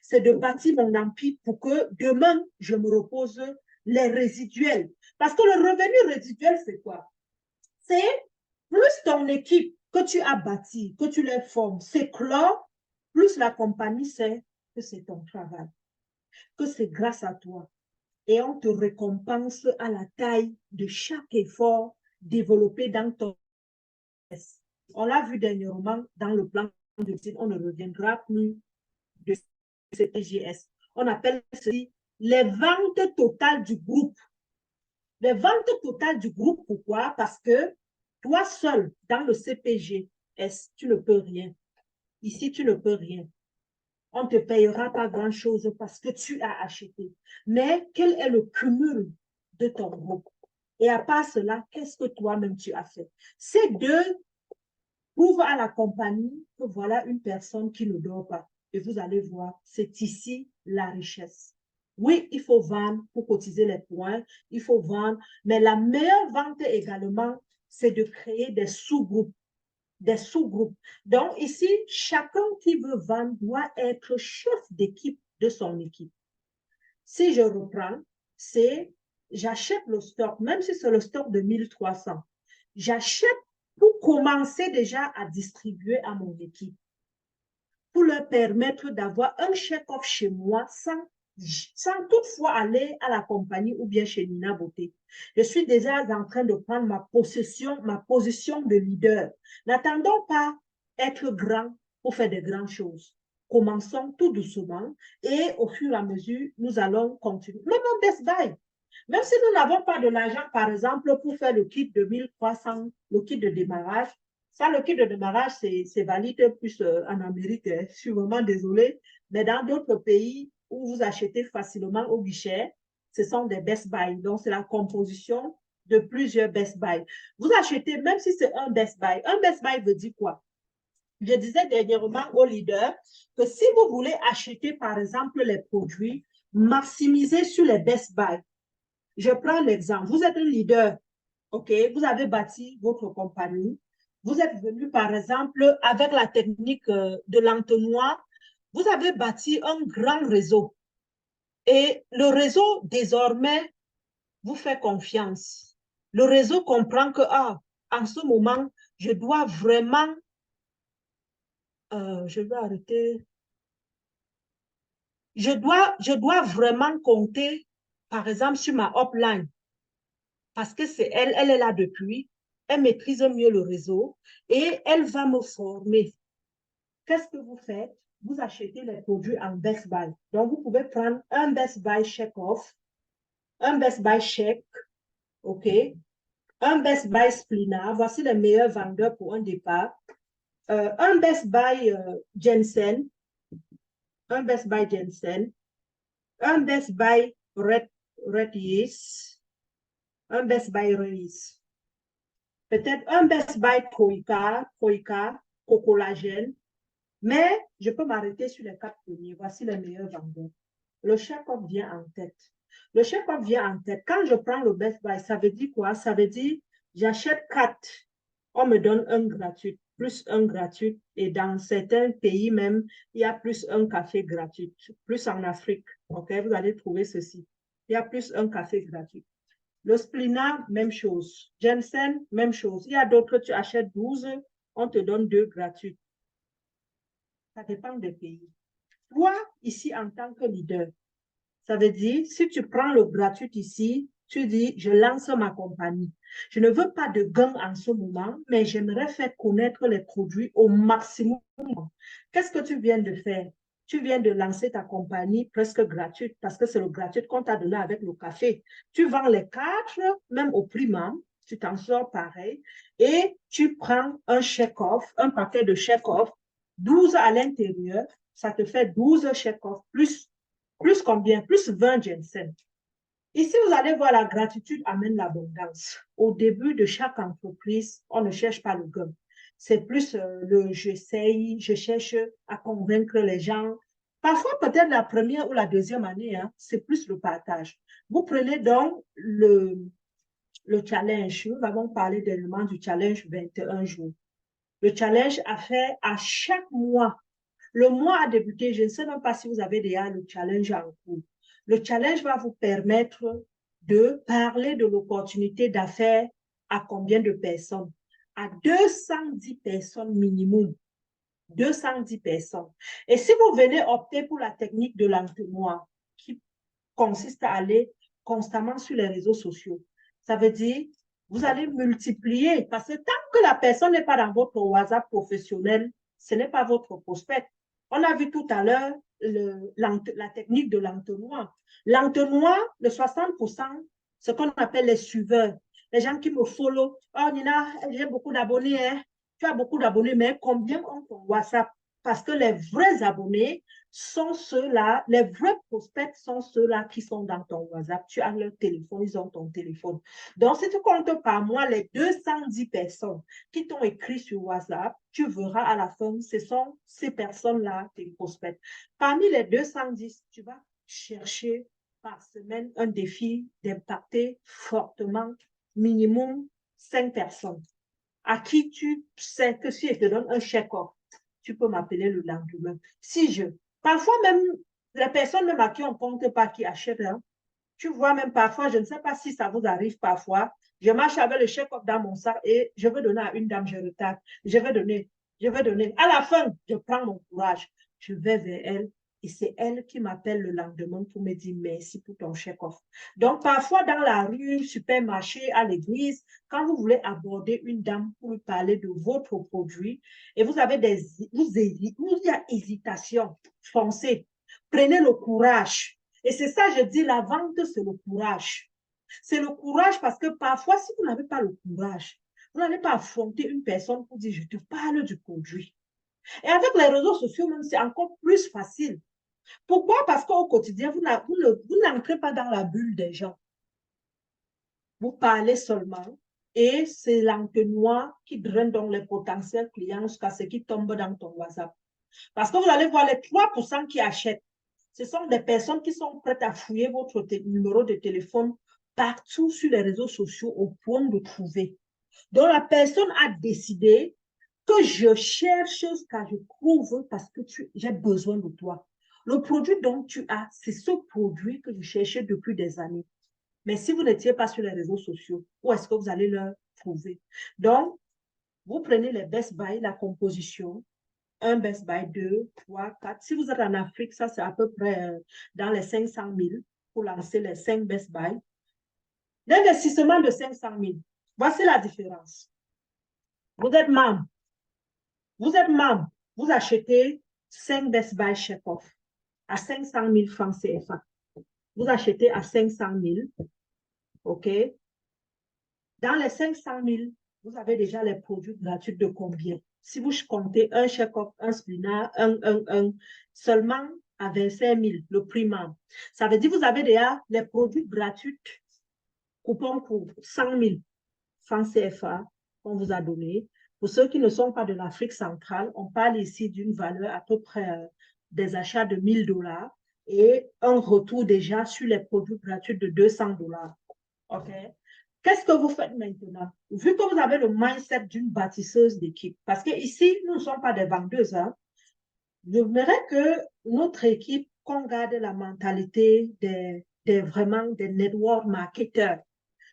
C'est de bâtir mon empire pour que demain, je me repose les résiduels. Parce que le revenu résiduel, c'est quoi? C'est plus ton équipe que tu as bâtie, que tu les formes, s'éclore, plus la compagnie sait que c'est ton travail, que c'est grâce à toi. Et on te récompense à la taille de chaque effort développé dans ton business. On l'a vu dernièrement dans le plan de site, on ne reviendra plus de CPGS. On appelle ceci les ventes totales du groupe. Les ventes totales du groupe, pourquoi? Parce que toi seul, dans le CPGS, tu ne peux rien. Ici, tu ne peux rien. On ne te payera pas grand-chose parce que tu as acheté. Mais quel est le cumul de ton groupe? Et à part cela, qu'est-ce que toi-même tu as fait? Ces deux prouvent à la compagnie que voilà une personne qui ne dort pas. Et vous allez voir, c'est ici la richesse. Oui, il faut vendre pour cotiser les points, il faut vendre, mais la meilleure vente également, c'est de créer des sous-groupes. Des sous-groupes. Donc ici, chacun qui veut vendre doit être chef d'équipe de son équipe. Si je reprends, c'est j'achète le stock, même si c'est le stock de 1300, j'achète pour commencer déjà à distribuer à mon équipe. pour leur permettre d'avoir un check-off chez moi sans toutefois aller à la compagnie ou bien chez Nina Beauté. Je suis déjà en train de prendre ma position de leader. N'attendons pas être grand pour faire de grandes choses. Commençons tout doucement et au fur et à mesure, nous allons continuer. Même en Best Buy, même si nous n'avons pas de l'argent, par exemple, pour faire le kit de 1300, le kit de démarrage, ça, le kit de démarrage, c'est valide plus en Amérique. Hein. Je suis vraiment désolée. Mais dans d'autres pays où vous achetez facilement au guichet, ce sont des Best Buy. Donc, c'est la composition de plusieurs Best Buy. Vous achetez, même si c'est un Best Buy. Un Best Buy veut dire quoi? Je disais dernièrement au leader que si vous voulez acheter, par exemple, les produits, maximisez sur les Best Buy. Je prends l'exemple. Vous êtes un leader, OK? Vous avez bâti votre compagnie. Vous êtes venu, par exemple, avec la technique de l'entonnoir. Vous avez bâti un grand réseau. Et le réseau, désormais, vous fait confiance. Le réseau comprend que, en ce moment, je dois vraiment, je vais arrêter, je dois vraiment compter, par exemple, sur ma upline. Parce que c'est elle, elle est là depuis, elle maîtrise mieux le réseau et elle va me former. Qu'est-ce que vous faites? Vous achetez les produits en Best Buy. Donc, vous pouvez prendre un Best Buy check-off, un Best Buy chèque, OK? Un Best Buy Splina. Voici les meilleurs vendeurs pour un départ. Un Best Buy Jensen, un Best Buy Jensen, un Best Buy Red Yeast, un Best Buy Reis. Peut-être un Best Buy Troika, Cocolagène, mais je peux m'arrêter sur les 4 premiers. Voici les meilleurs vendeurs. Le check-up vient en tête. Le check-up vient en tête. Quand je prends le Best Buy, ça veut dire quoi? Ça veut dire j'achète 4, on me donne un gratuit, plus un gratuit. Et dans certains pays même, il y a plus un café gratuit. Plus en Afrique, OK? Vous allez trouver ceci. Il y a plus un café gratuit. Le Splina, même chose. Jensen, même chose. Il y a d'autres, tu achètes 12, on te donne 2 gratuits. Ça dépend des pays. Toi, ici, en tant que leader, ça veut dire, si tu prends le gratuit ici, tu dis, je lance ma compagnie. Je ne veux pas de gain en ce moment, mais j'aimerais faire connaître les produits au maximum. Qu'est-ce que tu viens de faire? Tu viens de lancer ta compagnie presque gratuite parce que c'est le gratuit qu'on t'a donné avec le café. Tu vends les 4, même au prix même, tu t'en sors pareil et tu prends un chèque-off, un paquet de chèque-off, 12 à l'intérieur, ça te fait 12 chèque-off plus combien? Plus 20 Jensen. Ici, vous allez voir, la gratitude amène l'abondance. Au début de chaque entreprise, on ne cherche pas le gain. C'est plus j'essaye, je cherche à convaincre les gens. Parfois, peut-être la première ou la deuxième année, hein, c'est plus le partage. Vous prenez donc le challenge. Nous avons parlé dernièrement du challenge 21 jours. Le challenge a fait à chaque mois. Le mois a débuté, je ne sais même pas si vous avez déjà le challenge en cours. Le challenge va vous permettre de parler de l'opportunité d'affaires à combien de personnes? À 210 personnes minimum. 210 personnes. Et si vous venez opter pour la technique de l'entonnoir, qui consiste à aller constamment sur les réseaux sociaux, ça veut dire vous allez multiplier parce que tant que la personne n'est pas dans votre WhatsApp professionnel, ce n'est pas votre prospect. On a vu tout à l'heure la technique de l'entonnoir. L'entonnoir, le 60%, ce qu'on appelle les suiveurs, les gens qui me follow. Oh Nina, j'ai beaucoup d'abonnés, hein? Tu as beaucoup d'abonnés, mais combien ont ton WhatsApp? Parce que les vrais abonnés sont ceux-là, les vrais prospects sont ceux-là qui sont dans ton WhatsApp. Tu as leur téléphone, ils ont ton téléphone. Donc, si tu comptes par mois les 210 personnes qui t'ont écrit sur WhatsApp, tu verras à la fin, ce sont ces personnes-là, tes prospects. Parmi les 210, tu vas chercher par semaine un défi d'impacter fortement minimum 5 personnes à qui tu sais que si je te donne un chèque-off, tu peux m'appeler le lendemain. Si je, parfois même, les personnes même à qui on ne compte pas qui achètent, hein, tu vois même parfois, je ne sais pas si ça vous arrive parfois, je marche avec le chèque-off dans mon sac et je veux donner à une dame, je retarde, je vais donner. À la fin, je prends mon courage. je vais vers elle et c'est elle qui m'appelle le lendemain pour me dire merci pour ton chèque-off. Donc, parfois, dans la rue, supermarché, à l'église, quand vous voulez aborder une dame pour lui parler de votre produit et vous avez il y a hésitation, foncez, prenez le courage. Et c'est ça, je dis, la vente, c'est le courage. C'est le courage parce que parfois, si vous n'avez pas le courage, vous n'allez pas affronter une personne pour dire, je te parle du produit. Et avec les réseaux sociaux, même, c'est encore plus facile. Pourquoi? Parce qu'au quotidien, vous n'entrez pas dans la bulle des gens. Vous parlez seulement et c'est l'entonnoir qui draine donc les potentiels clients jusqu'à ce qui tombent dans ton WhatsApp. Parce que vous allez voir les 3% qui achètent. Ce sont des personnes qui sont prêtes à fouiller votre numéro de téléphone partout sur les réseaux sociaux au point de trouver. Donc, la personne a décidé que je cherche ce que je trouve parce que j'ai besoin de toi. Le produit dont tu as, c'est ce produit que je cherchais depuis des années. Mais si vous n'étiez pas sur les réseaux sociaux, où est-ce que vous allez le trouver? Donc, vous prenez les Best Buy, la composition, un Best Buy, 2, 3, 4. Si vous êtes en Afrique, ça c'est à peu près dans les 500 000 pour lancer les 5 Best Buy. L'investissement de 500 000, voici la différence. Vous êtes membre, vous achetez 5 Best Buy chèque-off à 500 000 francs CFA. Vous achetez à 500 000, OK? Dans les 500 000, vous avez déjà les produits gratuits de combien? Si vous comptez un chèque-off, un splina, seulement à 25 000, le prix membre. Ça veut dire que vous avez déjà les produits gratuits, coupons pour 100 000 francs CFA qu'on vous a donné. Pour ceux qui ne sont pas de l'Afrique centrale, on parle ici d'une valeur à peu près des achats de 1 000 $ et un retour déjà sur les produits gratuits de 200 $. OK? Qu'est-ce que vous faites maintenant? Vu que vous avez le mindset d'une bâtisseuse d'équipe, parce qu'ici, nous ne sommes pas des vendeuses, hein, j'aimerais que notre équipe, qu'on garde la mentalité vraiment des network marketeurs.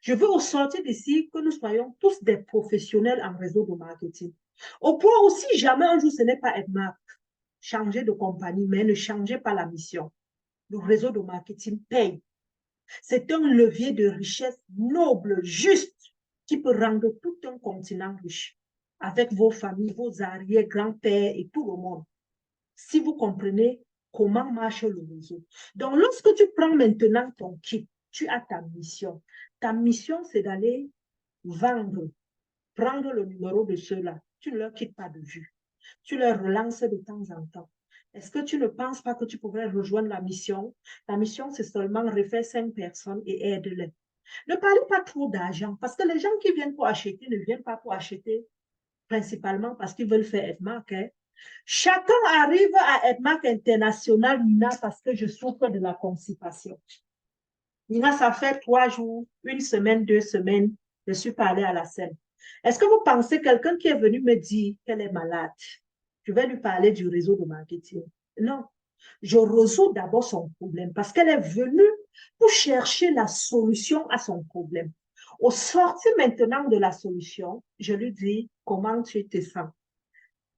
Je veux au sortir d'ici que nous soyons tous des professionnels en réseau de marketing. Au point où si jamais un jour ce n'est pas Edmark, changez de compagnie, mais ne changez pas la mission. Le réseau de marketing paye. C'est un levier de richesse noble, juste, qui peut rendre tout un continent riche, avec vos familles, vos arrière-grands-pères et tout le monde. Si vous comprenez comment marche le réseau. Donc, lorsque tu prends maintenant ton kit, tu as ta mission. Ta mission, c'est d'aller vendre, prendre le numéro de ceux-là. Tu ne leur quittes pas de vue. Tu leur relances de temps en temps. Est-ce que tu ne penses pas que tu pourrais rejoindre la mission? La mission, c'est seulement refaire 5 personnes et aide-les. Ne parlez pas trop d'argent parce que les gens qui viennent pour acheter ne viennent pas pour acheter principalement parce qu'ils veulent faire Edmark. Hein. Chacun arrive à Edmark International, Nina, parce que je souffre de la constipation. Nina, ça fait 3 jours, 1 semaine, 2 semaines, je suis parlée à la scène. Est-ce que vous pensez quelqu'un qui est venu me dire qu'elle est malade? Je vais lui parler du réseau de marketing. Non, je résous d'abord son problème parce qu'elle est venue pour chercher la solution à son problème. Au sortir maintenant de la solution, je lui dis comment tu te sens.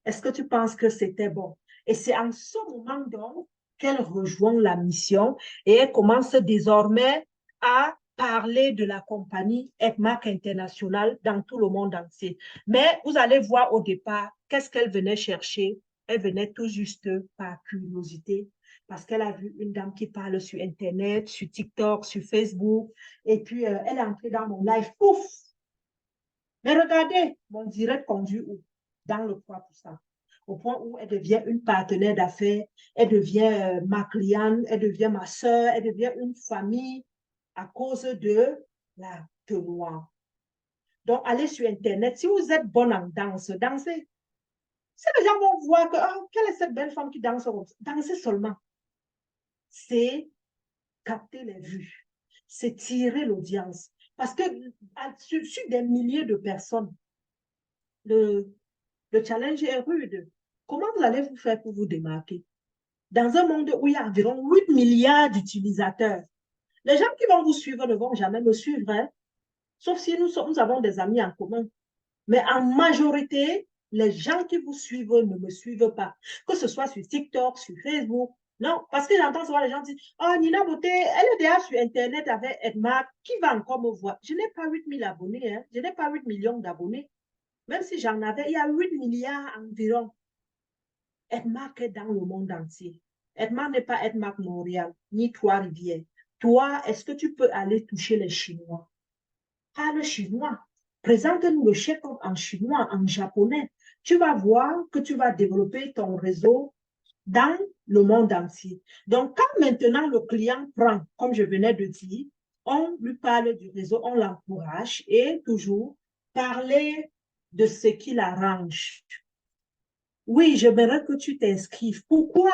Est-ce que tu penses que c'était bon? Et c'est en ce moment donc qu'elle rejoint la mission et elle commence désormais à parler de la compagnie Edmark International dans tout le monde entier. Mais vous allez voir au départ, qu'est-ce qu'elle venait chercher? Elle venait tout juste par curiosité parce qu'elle a vu une dame qui parle sur Internet, sur TikTok, sur Facebook. Et puis, elle est entrée dans mon live. Ouf! Mais regardez, mon direct conduit où? Dans le 3%. Au point où elle devient une partenaire d'affaires, elle devient ma cliente, elle devient ma soeur, elle devient une famille à cause de la tenue. Donc, allez sur Internet. Si vous êtes bonne en danse, dansez. Si les gens vont voir que, oh, quelle est cette belle femme qui danse, dansez seulement. C'est capter les vues. C'est tirer l'audience. Parce que sur des milliers de personnes, le challenge est rude. Comment vous allez vous faire pour vous démarquer? Dans un monde où il y a environ 8 milliards d'utilisateurs, les gens qui vont vous suivre ne vont jamais me suivre, hein? Sauf si nous avons des amis en commun. Mais en majorité, les gens qui vous suivent ne me suivent pas. Que ce soit sur TikTok, sur Facebook. Non, parce que j'entends souvent les gens dire, oh, Nina Beauté, elle est déjà sur Internet avec Edmark, qui va encore me voir? Je n'ai pas 8000 abonnés, hein. Je n'ai pas 8 millions d'abonnés. Même si j'en avais, il y a 8 milliards environ. Edmark est dans le monde entier. Edmark n'est pas Edmark Montréal, ni Trois-Rivières. Toi, est-ce que tu peux aller toucher les Chinois? Parle chinois. Présente-nous le chèque en chinois, en japonais. Tu vas voir que tu vas développer ton réseau dans le monde entier. Donc, quand maintenant le client prend, comme je venais de dire, on lui parle du réseau, on l'encourage et toujours parler de ce qui l'arrange. Oui, j'aimerais que tu t'inscrives. Pourquoi?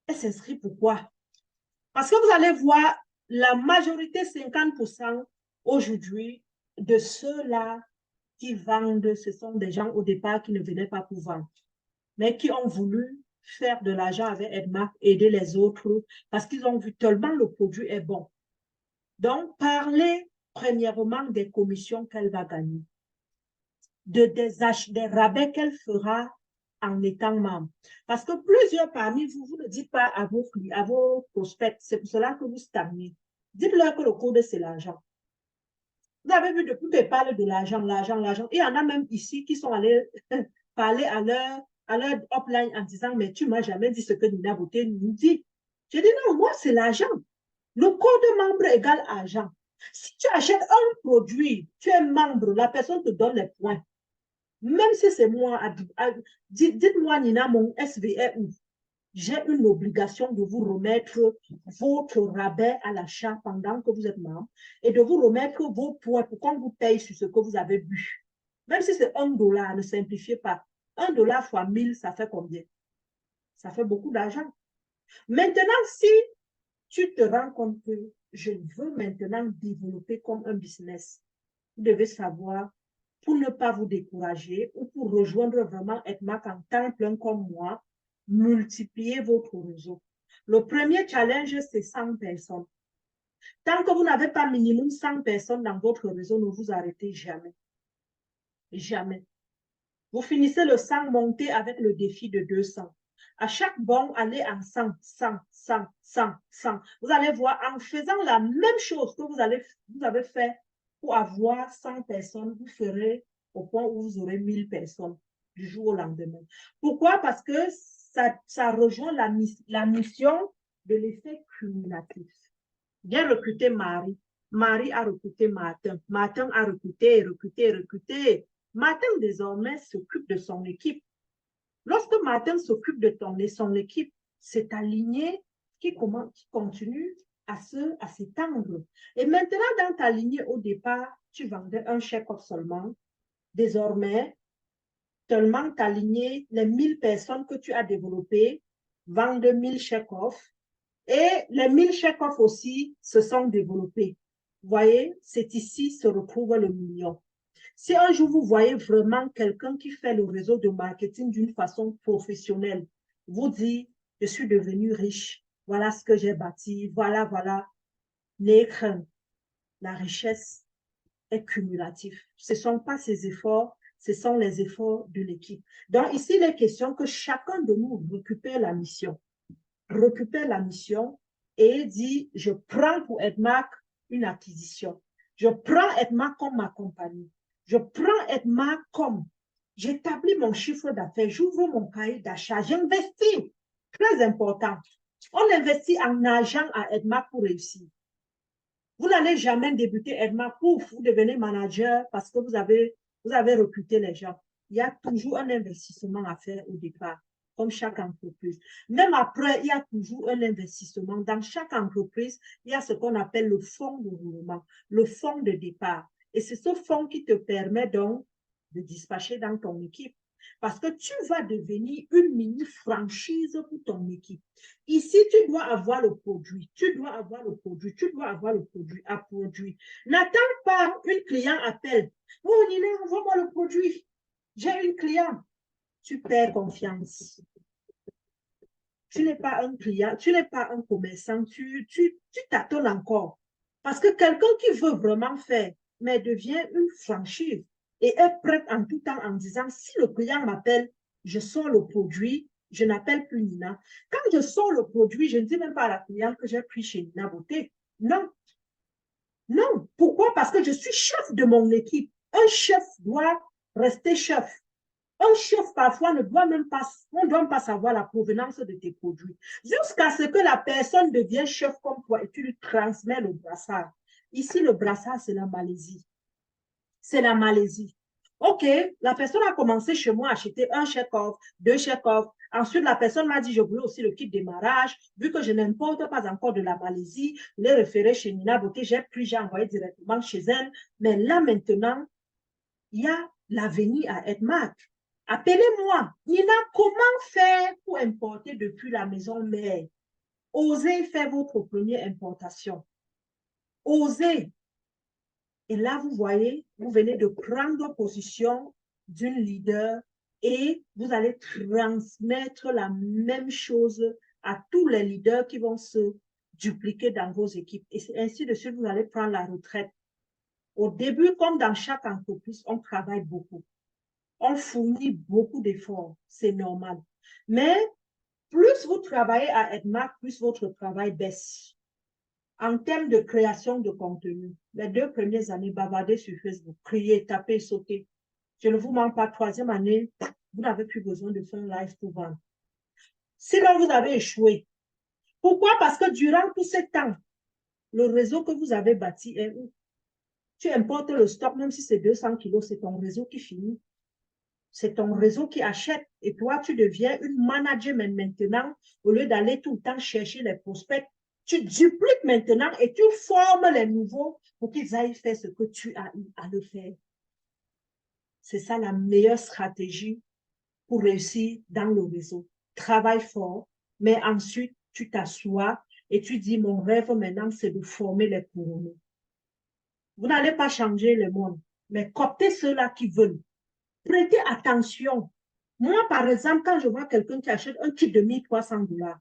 Elle s'inscrit pourquoi? Parce que vous allez voir, la majorité, 50% aujourd'hui, de ceux-là qui vendent, ce sont des gens au départ qui ne venaient pas pour vendre, mais qui ont voulu faire de l'argent avec Edmark, aider les autres, parce qu'ils ont vu tellement le produit est bon. Donc, parlez premièrement des commissions qu'elle va gagner, des rabais qu'elle fera en étant membre. Parce que plusieurs parmi vous, vous ne dites pas à vos prospects, c'est pour cela que vous stagnez. Dites-leur que le code, c'est l'argent. Vous avez vu depuis qu'ils parlent de l'argent, l'argent, l'argent. Il y en a même ici qui sont allés parler à leur upline en disant, mais tu ne m'as jamais dit ce que Nina Beauté nous dit. J'ai dit, non, moi, c'est l'argent. Le code membre égale argent. Si tu achètes un produit, tu es membre, la personne te donne les points. Même si c'est moi, dites-moi, Nina, mon SVR où j'ai une obligation de vous remettre votre rabais à l'achat pendant que vous êtes membre et de vous remettre vos points pour qu'on vous paye sur ce que vous avez bu. Même si c'est $1, ne simplifiez pas. $1 fois 1000, ça fait combien? Ça fait beaucoup d'argent. Maintenant, si tu te rends compte que je veux maintenant développer comme un business, vous devez savoir, pour ne pas vous décourager ou pour rejoindre vraiment Edmark en temps plein comme moi, multipliez votre réseau. Le premier challenge, c'est 100 personnes. Tant que vous n'avez pas minimum 100 personnes dans votre réseau, ne vous arrêtez jamais. Jamais. Vous finissez le 100, montez avec le défi de 200. À chaque bond, allez en 100, 100, 100, 100, 100. Vous allez voir, en faisant la même chose que vous avez fait pour avoir 100 personnes, vous ferez au point où vous aurez 1000 personnes du jour au lendemain. Pourquoi? Parce que ça rejoint la mission de l'effet cumulatif. Bien recruter Marie. Marie a recruté Martin. Martin a recruté. Martin, désormais, s'occupe de son équipe. Lorsque Martin s'occupe de son équipe, c'est ta lignée qui continue à s'étendre. Et maintenant, dans ta lignée, au départ, tu vendais un chèque-off seulement. Désormais, seulement ta lignée, les 1000 personnes que tu as développées vendent 1000 chèques-off. Et les 1000 chèques-off aussi se sont développés. Vous voyez, c'est ici se retrouve le million. Si un jour vous voyez vraiment quelqu'un qui fait le réseau de marketing d'une façon professionnelle, vous dit, je suis devenu riche, voilà ce que j'ai bâti, voilà, l'écran, la richesse est cumulative. Ce ne sont pas ses efforts, ce sont les efforts de l'équipe. Donc ici, il est question que chacun de nous récupère la mission et dit, je prends pour Edmark une acquisition. Je prends Edmark comme ma compagnie. Je prends Edmark comme j'établis mon chiffre d'affaires, j'ouvre mon cahier d'achat, j'investis. Très important. On investit en argent à Edmark pour réussir. Vous n'allez jamais débuter Edmark, pouf, vous devenez manager parce que vous avez recruté les gens. Il y a toujours un investissement à faire au départ, comme chaque entreprise. Même après, il y a toujours un investissement. Dans chaque entreprise, il y a ce qu'on appelle le fonds de roulement, le fonds de départ. Et c'est ce fonds qui te permet donc de dispatcher dans ton équipe. Parce que tu vas devenir une mini-franchise pour ton équipe. Ici, tu dois avoir le produit. À produire. N'attends pas une cliente appelle. Oh, Nina, envoie-moi le produit. J'ai une cliente. Tu perds confiance. Tu n'es pas un client, tu n'es pas un commerçant, tu t'attends encore. Parce que quelqu'un qui veut vraiment faire, mais devient une franchise. et est prête en tout temps en disant, si le client m'appelle, je sors le produit, je n'appelle plus Nina. Quand je sors le produit, je ne dis même pas à la cliente que j'ai pris chez Nina Beauté. Non, non. Pourquoi? Parce que je suis chef de mon équipe. Un chef doit rester chef. Un chef, parfois, ne doit même pas, on ne doit même pas savoir la provenance de tes produits. Jusqu'à ce que la personne devienne chef comme toi et tu lui transmets le brassard. Ici, le brassard, c'est la Malaisie. C'est la Malaisie. OK, la personne a commencé chez moi à acheter un chèque-off, deux chèques-off. Ensuite, la personne m'a dit, je voulais aussi le kit démarrage. Vu que je n'importe pas encore de la Malaisie, je l'ai référé chez Nina Beauté. J'ai envoyé directement chez elle. Mais là, maintenant, il y a l'avenir à Edmark. Appelez-moi. Nina, comment faire pour importer depuis la maison mère? Osez faire votre première importation. Osez. Et là, vous voyez, vous venez de prendre position d'une leader et vous allez transmettre la même chose à tous les leaders qui vont se dupliquer dans vos équipes. Et ainsi de suite, vous allez prendre la retraite. Au début, comme dans chaque entreprise, on travaille beaucoup. On fournit beaucoup d'efforts, c'est normal. Mais plus vous travaillez à Edmark, plus votre travail baisse. En termes de création de contenu, les 2 premières années, bavardez sur Facebook, criez, tapez, sautez. Je ne vous mens pas, 3e année, vous n'avez plus besoin de faire un live pour vendre. Sinon, vous avez échoué. Pourquoi? Parce que durant tout ce temps, le réseau que vous avez bâti est où? Tu importes le stock, même si c'est 200 kilos, c'est ton réseau qui finit. C'est ton réseau qui achète et toi, tu deviens une manager maintenant. Au lieu d'aller tout le temps chercher les prospects, tu dupliques maintenant et tu formes les nouveaux pour qu'ils aillent faire ce que tu as eu à le faire. C'est ça la meilleure stratégie pour réussir dans le réseau. Travaille fort, mais ensuite, tu t'assois et tu dis, mon rêve maintenant, c'est de former les couronnés. Vous n'allez pas changer le monde, mais cooptez ceux-là qui veulent. Prêtez attention. Moi, par exemple, quand je vois quelqu'un qui achète un kit de 1 300 $,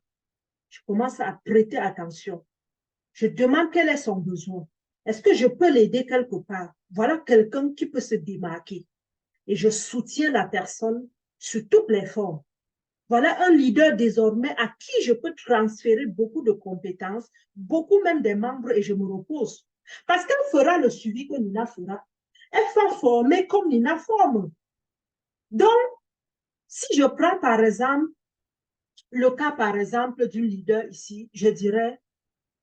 je commence à prêter attention. Je demande quel est son besoin. Est-ce que je peux l'aider quelque part? Voilà quelqu'un qui peut se démarquer. Et je soutiens la personne sur toutes les formes. Voilà un leader désormais à qui je peux transférer beaucoup de compétences, beaucoup même des membres et je me repose. Parce qu'elle fera le suivi que Nina fera. Elle va former comme Nina forme. Donc, si je prends par exemple le cas, par exemple, d'une leader ici, je dirais,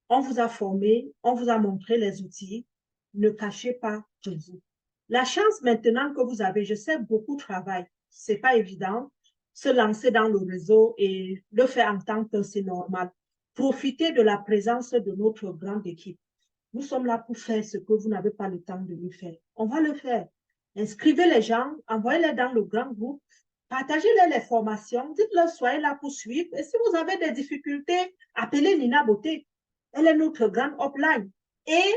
on vous a formé, on vous a montré les outils, ne cachez pas de vous. La chance maintenant que vous avez, je sais, beaucoup travail, c'est pas évident, se lancer dans le réseau et le faire entendre que c'est normal. Profitez de la présence de notre grande équipe. Nous sommes là pour faire ce que vous n'avez pas le temps de le faire. On va le faire. Inscrivez les gens, envoyez-les dans le grand groupe, partagez-les les formations, dites-leur soyez là pour suivre. Et si vous avez des difficultés, appelez Nina Beauté. Elle est notre grande upline. Et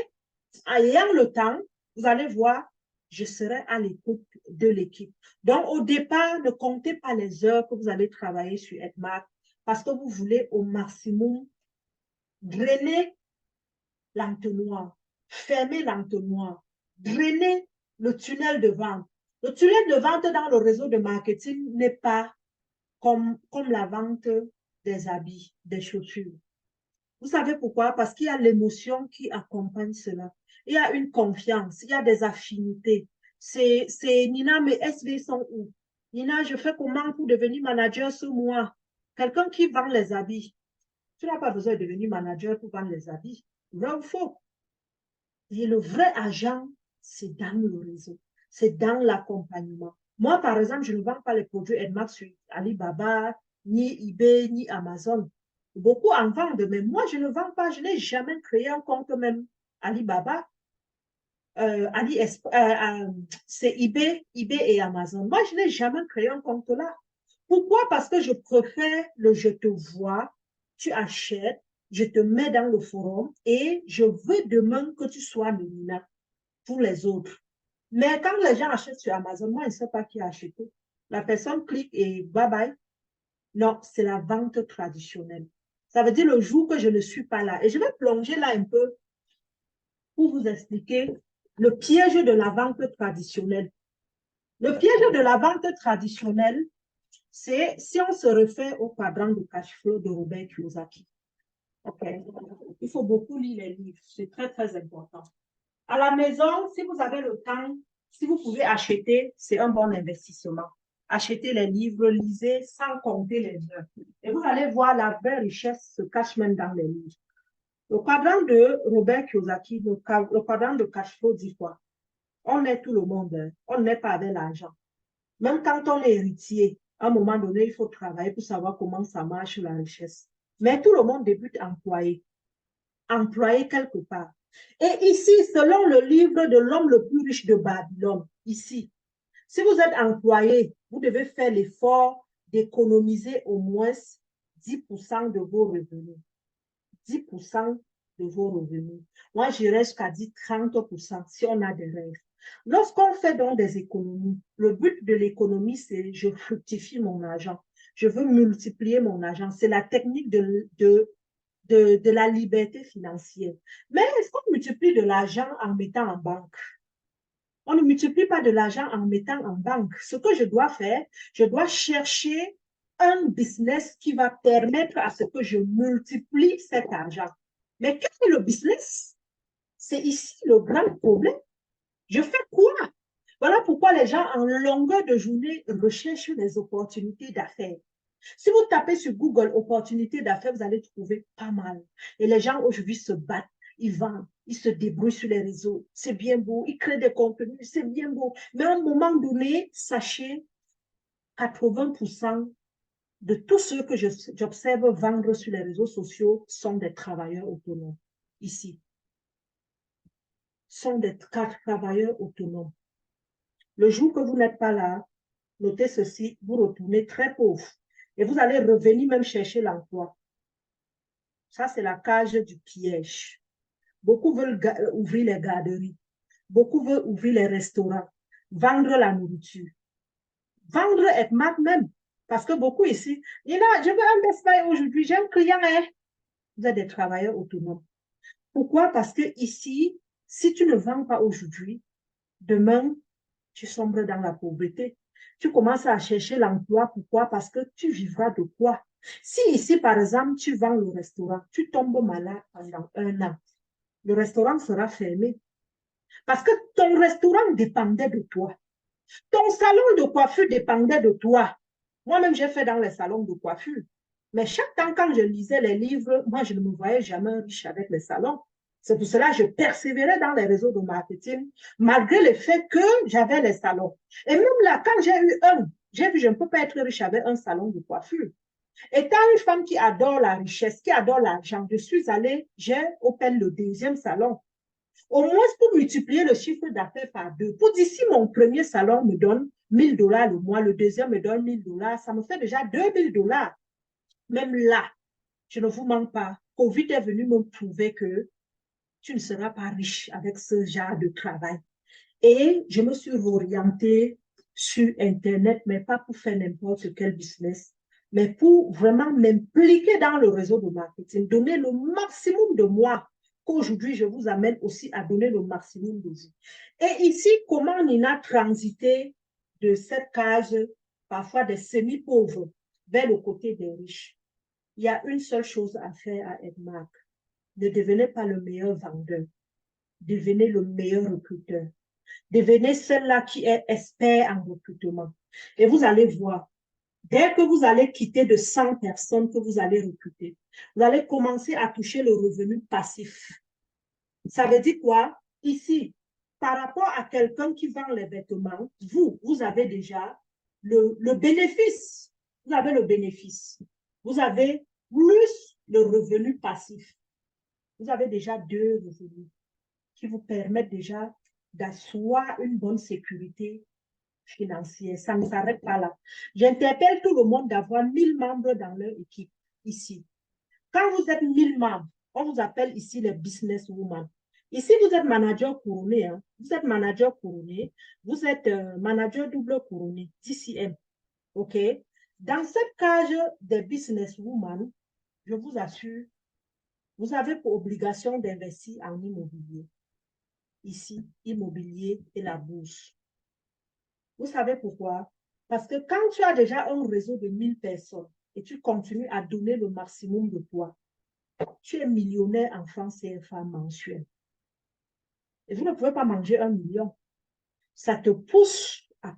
ayant le temps, vous allez voir, je serai à l'écoute de l'équipe. Donc, au départ, ne comptez pas les heures que vous allez travailler sur Edmark parce que vous voulez au maximum drainer l'entonnoir, fermer l'entonnoir, drainer le tunnel de vente. Le tunnel de vente dans le réseau de marketing n'est pas comme la vente des habits, des chaussures. Vous savez pourquoi? Parce qu'il y a l'émotion qui accompagne cela. Il y a une confiance, il y a des affinités. C'est Nina, mes SV sont où? Nina, je fais comment pour devenir manager ce mois? Quelqu'un qui vend les habits. Tu n'as pas besoin de devenir manager pour vendre les habits. Vrai ou faux? Et le vrai agent, c'est dans le réseau, c'est dans l'accompagnement. Moi, par exemple, je ne vends pas les produits Edmark sur Alibaba, ni eBay, ni Amazon. Beaucoup en vendent, mais moi, je ne vends pas. Je n'ai jamais créé un compte même Alibaba. C'est eBay et Amazon. Moi, je n'ai jamais créé un compte là. Pourquoi? Parce que je préfère le je te vois, tu achètes, je te mets dans le forum et je veux demain que tu sois Nina pour les autres. Mais quand les gens achètent sur Amazon, moi, je ne sais pas qui a acheté. La personne clique et bye bye. Non, c'est la vente traditionnelle. Ça veut dire le jour que je ne suis pas là. Et je vais plonger là un peu pour vous expliquer le piège de la vente traditionnelle. Le piège de la vente traditionnelle, c'est si on se réfère au quadrant de cash flow de Robert Kiyosaki. OK. Il faut beaucoup lire les livres. C'est très, très important. À la maison, si vous avez le temps, si vous pouvez acheter, c'est un bon investissement. Achetez les livres, lisez sans compter les heures. Et vous allez voir la vraie richesse se cache même dans les livres. Le quadrant de Robert Kiyosaki, le quadrant de cash flow dit quoi? On est tout le monde, hein. On n'est pas avec l'argent. Même quand on est héritier, à un moment donné, il faut travailler pour savoir comment ça marche la richesse. Mais tout le monde débute employé, employé quelque part. Et ici, selon le livre de l'homme le plus riche de Babylone, ici, si vous êtes employé, vous devez faire l'effort d'économiser au moins 10% de vos revenus. 10% de vos revenus. Moi, j'irais jusqu'à dire 30% si on a des rêves. Lorsqu'on fait donc des économies, le but de l'économie, c'est je fructifie mon argent. Je veux multiplier mon argent. C'est la technique de la liberté financière. Mais est-ce qu'on multiplie de l'argent en mettant en banque? On ne multiplie pas de l'argent en mettant en banque. Ce que je dois faire, je dois chercher un business qui va permettre à ce que je multiplie cet argent. Mais quel est le business? C'est ici le grand problème. Je fais quoi? Voilà pourquoi les gens en longueur de journée recherchent des opportunités d'affaires. Si vous tapez sur Google opportunités d'affaires, vous allez trouver pas mal. Et les gens aujourd'hui se battent, ils vendent, ils se débrouillent sur les réseaux. C'est bien beau, ils créent des contenus, c'est bien beau. Mais à un moment donné, sachez, 80% de tous ceux que j'observe vendre sur les réseaux sociaux sont des travailleurs autonomes. Ici, sont des travailleurs autonomes. Le jour que vous n'êtes pas là, notez ceci, vous retournez très pauvre. Et vous allez revenir même chercher l'emploi. Ça, c'est la cage du piège. Beaucoup veulent ouvrir les garderies. Beaucoup veulent ouvrir les restaurants. Vendre la nourriture. Vendre être marque même. Parce que beaucoup ici, je veux un Best Buy aujourd'hui, j'ai un client. Hein. Vous êtes des travailleurs autonomes. Pourquoi? Parce que ici, si tu ne vends pas aujourd'hui, demain, tu sombres dans la pauvreté. Tu commences à chercher l'emploi. Pourquoi? Parce que tu vivras de quoi? Si ici, par exemple, tu vends le restaurant, tu tombes malade pendant 1 an, le restaurant sera fermé. Parce que ton restaurant dépendait de toi. Ton salon de coiffure dépendait de toi. Moi-même, j'ai fait dans les salons de coiffure. Mais chaque temps, quand je lisais les livres, moi, je ne me voyais jamais riche avec les salons. C'est pour cela que je persévérais dans les réseaux de marketing, malgré le fait que j'avais les salons. Et même là, quand j'ai vu, je ne peux pas être riche avec un salon de coiffure. Étant une femme qui adore la richesse, qui adore l'argent, je suis allée, j'ai open le deuxième salon. Au moins pour multiplier le chiffre d'affaires par 2. Pour d'ici, mon premier salon me donne 1 000 $ le mois, le deuxième me donne 1 000 $, ça me fait déjà 2 000 $. Même là, je ne vous mens pas, Covid est venu me prouver que tu ne seras pas riche avec ce genre de travail. Et je me suis orientée sur Internet, mais pas pour faire n'importe quel business, mais pour vraiment m'impliquer dans le réseau de marketing, donner le maximum de moi, qu'aujourd'hui, je vous amène aussi à donner le maximum de vous. Et ici, comment on a transité de cette case, parfois des semi-pauvres, vers le côté des riches. Il y a une seule chose à faire à Edmark. Ne devenez pas le meilleur vendeur, devenez le meilleur recruteur. Devenez celle-là qui est expert en recrutement. Et vous allez voir, dès que vous allez quitter de 100 personnes que vous allez recruter, vous allez commencer à toucher le revenu passif. Ça veut dire quoi? Ici, par rapport à quelqu'un qui vend les vêtements, vous avez déjà le bénéfice. Vous avez le bénéfice. Vous avez plus le revenu passif. Vous avez déjà 2 revenus qui vous permettent déjà d'asseoir une bonne sécurité financière. Ça ne s'arrête pas là. J'interpelle tout le monde d'avoir 1000 membres dans leur équipe ici. Quand vous êtes 1000 membres, on vous appelle ici les businesswomen. Ici, vous êtes manager couronné. Hein? Vous êtes manager couronné. Vous êtes manager double couronné, DCM. OK? Dans cette cage des businesswomen, je vous assure, vous avez pour obligation d'investir en immobilier. Ici, immobilier et la bourse. Vous savez pourquoi? Parce que quand tu as déjà un réseau de 1000 personnes et tu continues à donner le maximum de toi, tu es millionnaire en francs CFA mensuel. Et vous ne pouvez pas manger 1 million. Ça te pousse à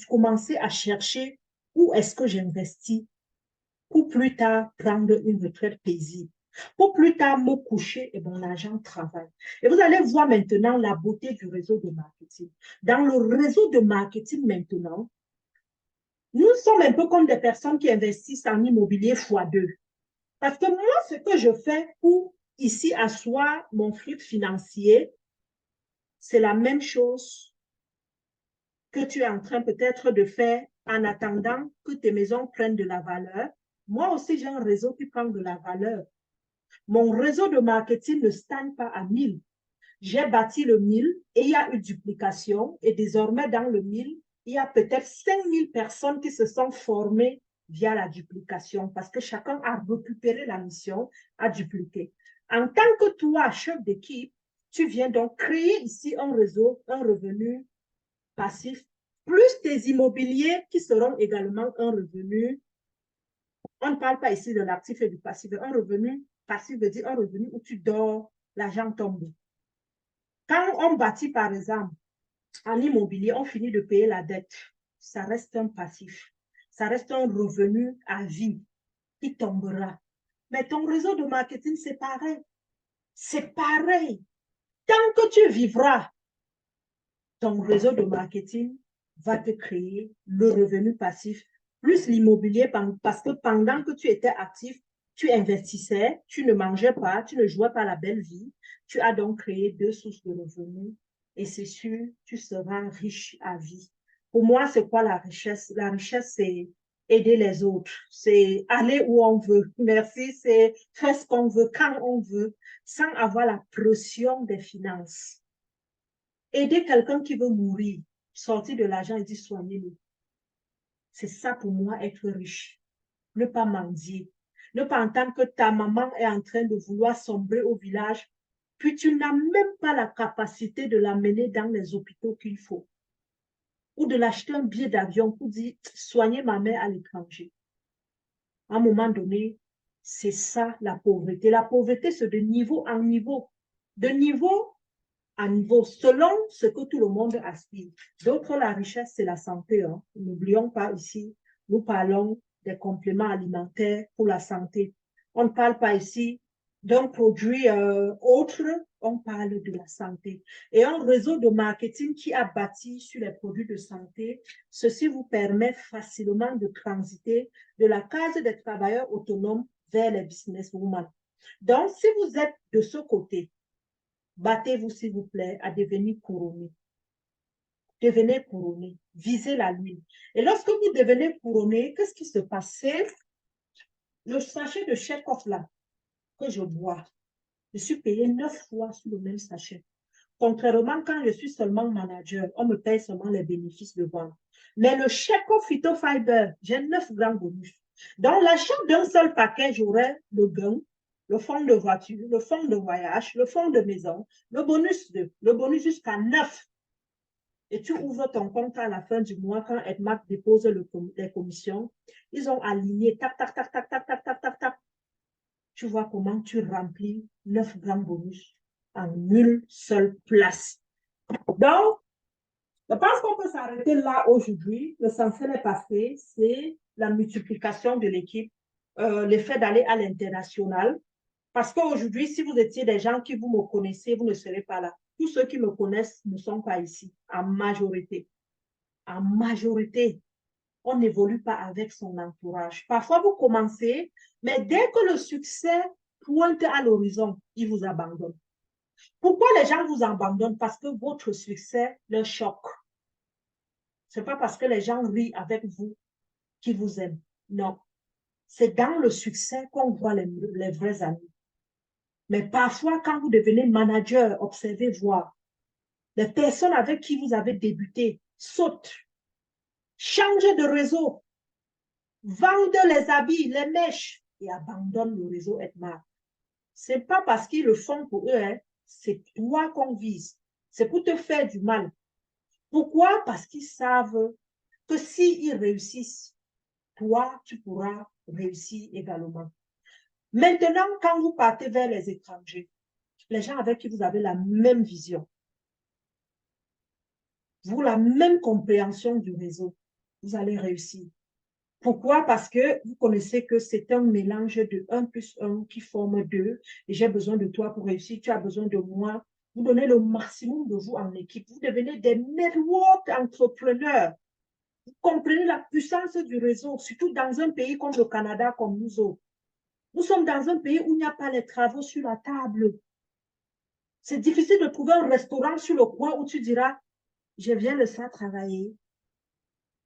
commencer à chercher où est-ce que j'investis pour plus tard prendre une retraite paisible. Pour plus tard me coucher et mon argent travaille. Et vous allez voir maintenant la beauté du réseau de marketing. Dans le réseau de marketing maintenant, nous sommes un peu comme des personnes qui investissent en immobilier x2. Parce que moi, ce que je fais pour ici asseoir mon flux financier, c'est la même chose que tu es en train peut-être de faire en attendant que tes maisons prennent de la valeur. Moi aussi, j'ai un réseau qui prend de la valeur. Mon réseau de marketing ne stagne pas à 1000. J'ai bâti le 1000 et il y a eu duplication. Et désormais, dans le 1000, il y a peut-être 5000 personnes qui se sont formées via la duplication parce que chacun a récupéré la mission à dupliquer. En tant que toi, chef d'équipe, tu viens donc créer ici un réseau, un revenu passif, plus tes immobiliers qui seront également un revenu. On ne parle pas ici de l'actif et du passif. Un revenu passif veut dire un revenu où tu dors, l'argent tombe. Quand on bâtit, par exemple, en immobilier, on finit de payer la dette. Ça reste un passif. Ça reste un revenu à vie qui tombera. Mais ton réseau de marketing, c'est pareil. C'est pareil. Tant que tu vivras, ton réseau de marketing va te créer le revenu passif, plus l'immobilier, parce que pendant que tu étais actif, tu investissais, tu ne mangeais pas, tu ne jouais pas la belle vie. Tu as donc créé 2 sources de revenus et c'est sûr, tu seras riche à vie. Pour moi, c'est quoi la richesse? La richesse, c'est aider les autres, c'est aller où on veut. Merci, c'est faire ce qu'on veut, quand on veut, sans avoir la pression des finances. Aider quelqu'un qui veut mourir, sortir de l'argent et dire soignez-le. C'est ça pour moi être riche. Ne pas mendier. Ne pas entendre que ta maman est en train de vouloir sombrer au village, puis tu n'as même pas la capacité de l'amener dans les hôpitaux qu'il faut. Ou de l'acheter un billet d'avion pour dire soignez ma mère à l'étranger. À un moment donné, c'est ça la pauvreté. La pauvreté, c'est de niveau en niveau. De niveau à niveau, selon ce que tout le monde aspire. D'autres, la richesse, c'est la santé. Hein. N'oublions pas ici, nous parlons des compléments alimentaires pour la santé. On ne parle pas ici d'un produit autre, on parle de la santé. Et un réseau de marketing qui a bâti sur les produits de santé, ceci vous permet facilement de transiter de la case des travailleurs autonomes vers les businesswomen. Donc, si vous êtes de ce côté, battez-vous, s'il vous plaît, à devenir couronné. Devenez couronné. Visez la lune. Et lorsque vous devenez couronné, qu'est-ce qui se passe? Le sachet de chèque-off là, que je bois, je suis payé 9 fois sur le même sachet. Contrairement, quand je suis seulement manager, on me paye seulement les bénéfices de vente. Mais le chèque-off phytofiber, j'ai 9 grands bonus. Dans l'achat d'un seul paquet, j'aurai le gain, le fonds de voiture, le fonds de voyage, le fonds de maison, le bonus jusqu'à 9. Et tu ouvres ton compte à la fin du mois quand Edmac dépose les commissions. Ils ont aligné, tac, tac, tac, tac, tac, tac, tac, tac, tac. Tu vois comment tu remplis 9 grands bonus en une seule place. Donc, je pense qu'on peut s'arrêter là aujourd'hui. L'essentiel est passé, c'est la multiplication de l'équipe, l'effet d'aller à l'international. Parce qu'aujourd'hui, si vous étiez des gens qui vous me connaissez, vous ne serez pas là. Tous ceux qui me connaissent ne sont pas ici, en majorité. En majorité, on n'évolue pas avec son entourage. Parfois, vous commencez, mais dès que le succès pointe à l'horizon, ils vous abandonnent. Pourquoi les gens vous abandonnent? Parce que votre succès leur choque. Ce n'est pas parce que les gens rient avec vous qu'ils vous aiment. Non. C'est dans le succès qu'on voit les vrais amis. Mais parfois, quand vous devenez manager, observez voir. Les personnes avec qui vous avez débuté sautent, changent de réseau, vendent les habits, les mèches et abandonnent le réseau Edmar. Ce n'est pas parce qu'ils le font pour eux, hein. C'est toi qu'on vise. C'est pour te faire du mal. Pourquoi? Parce qu'ils savent que s'ils réussissent, toi, tu pourras réussir également. Maintenant, quand vous partez vers les étrangers, les gens avec qui vous avez la même vision, vous la même compréhension du réseau, vous allez réussir. Pourquoi? Parce que vous connaissez que c'est un mélange de 1 plus 1 qui forme 2 et j'ai besoin de toi pour réussir, tu as besoin de moi. Vous donnez le maximum de vous en équipe. Vous devenez des network entrepreneurs. Vous comprenez la puissance du réseau, surtout dans un pays comme le Canada, comme nous autres. Nous sommes dans un pays où il n'y a pas les travaux sur la table. C'est difficile de trouver un restaurant sur le coin où tu diras, je viens le soir travailler.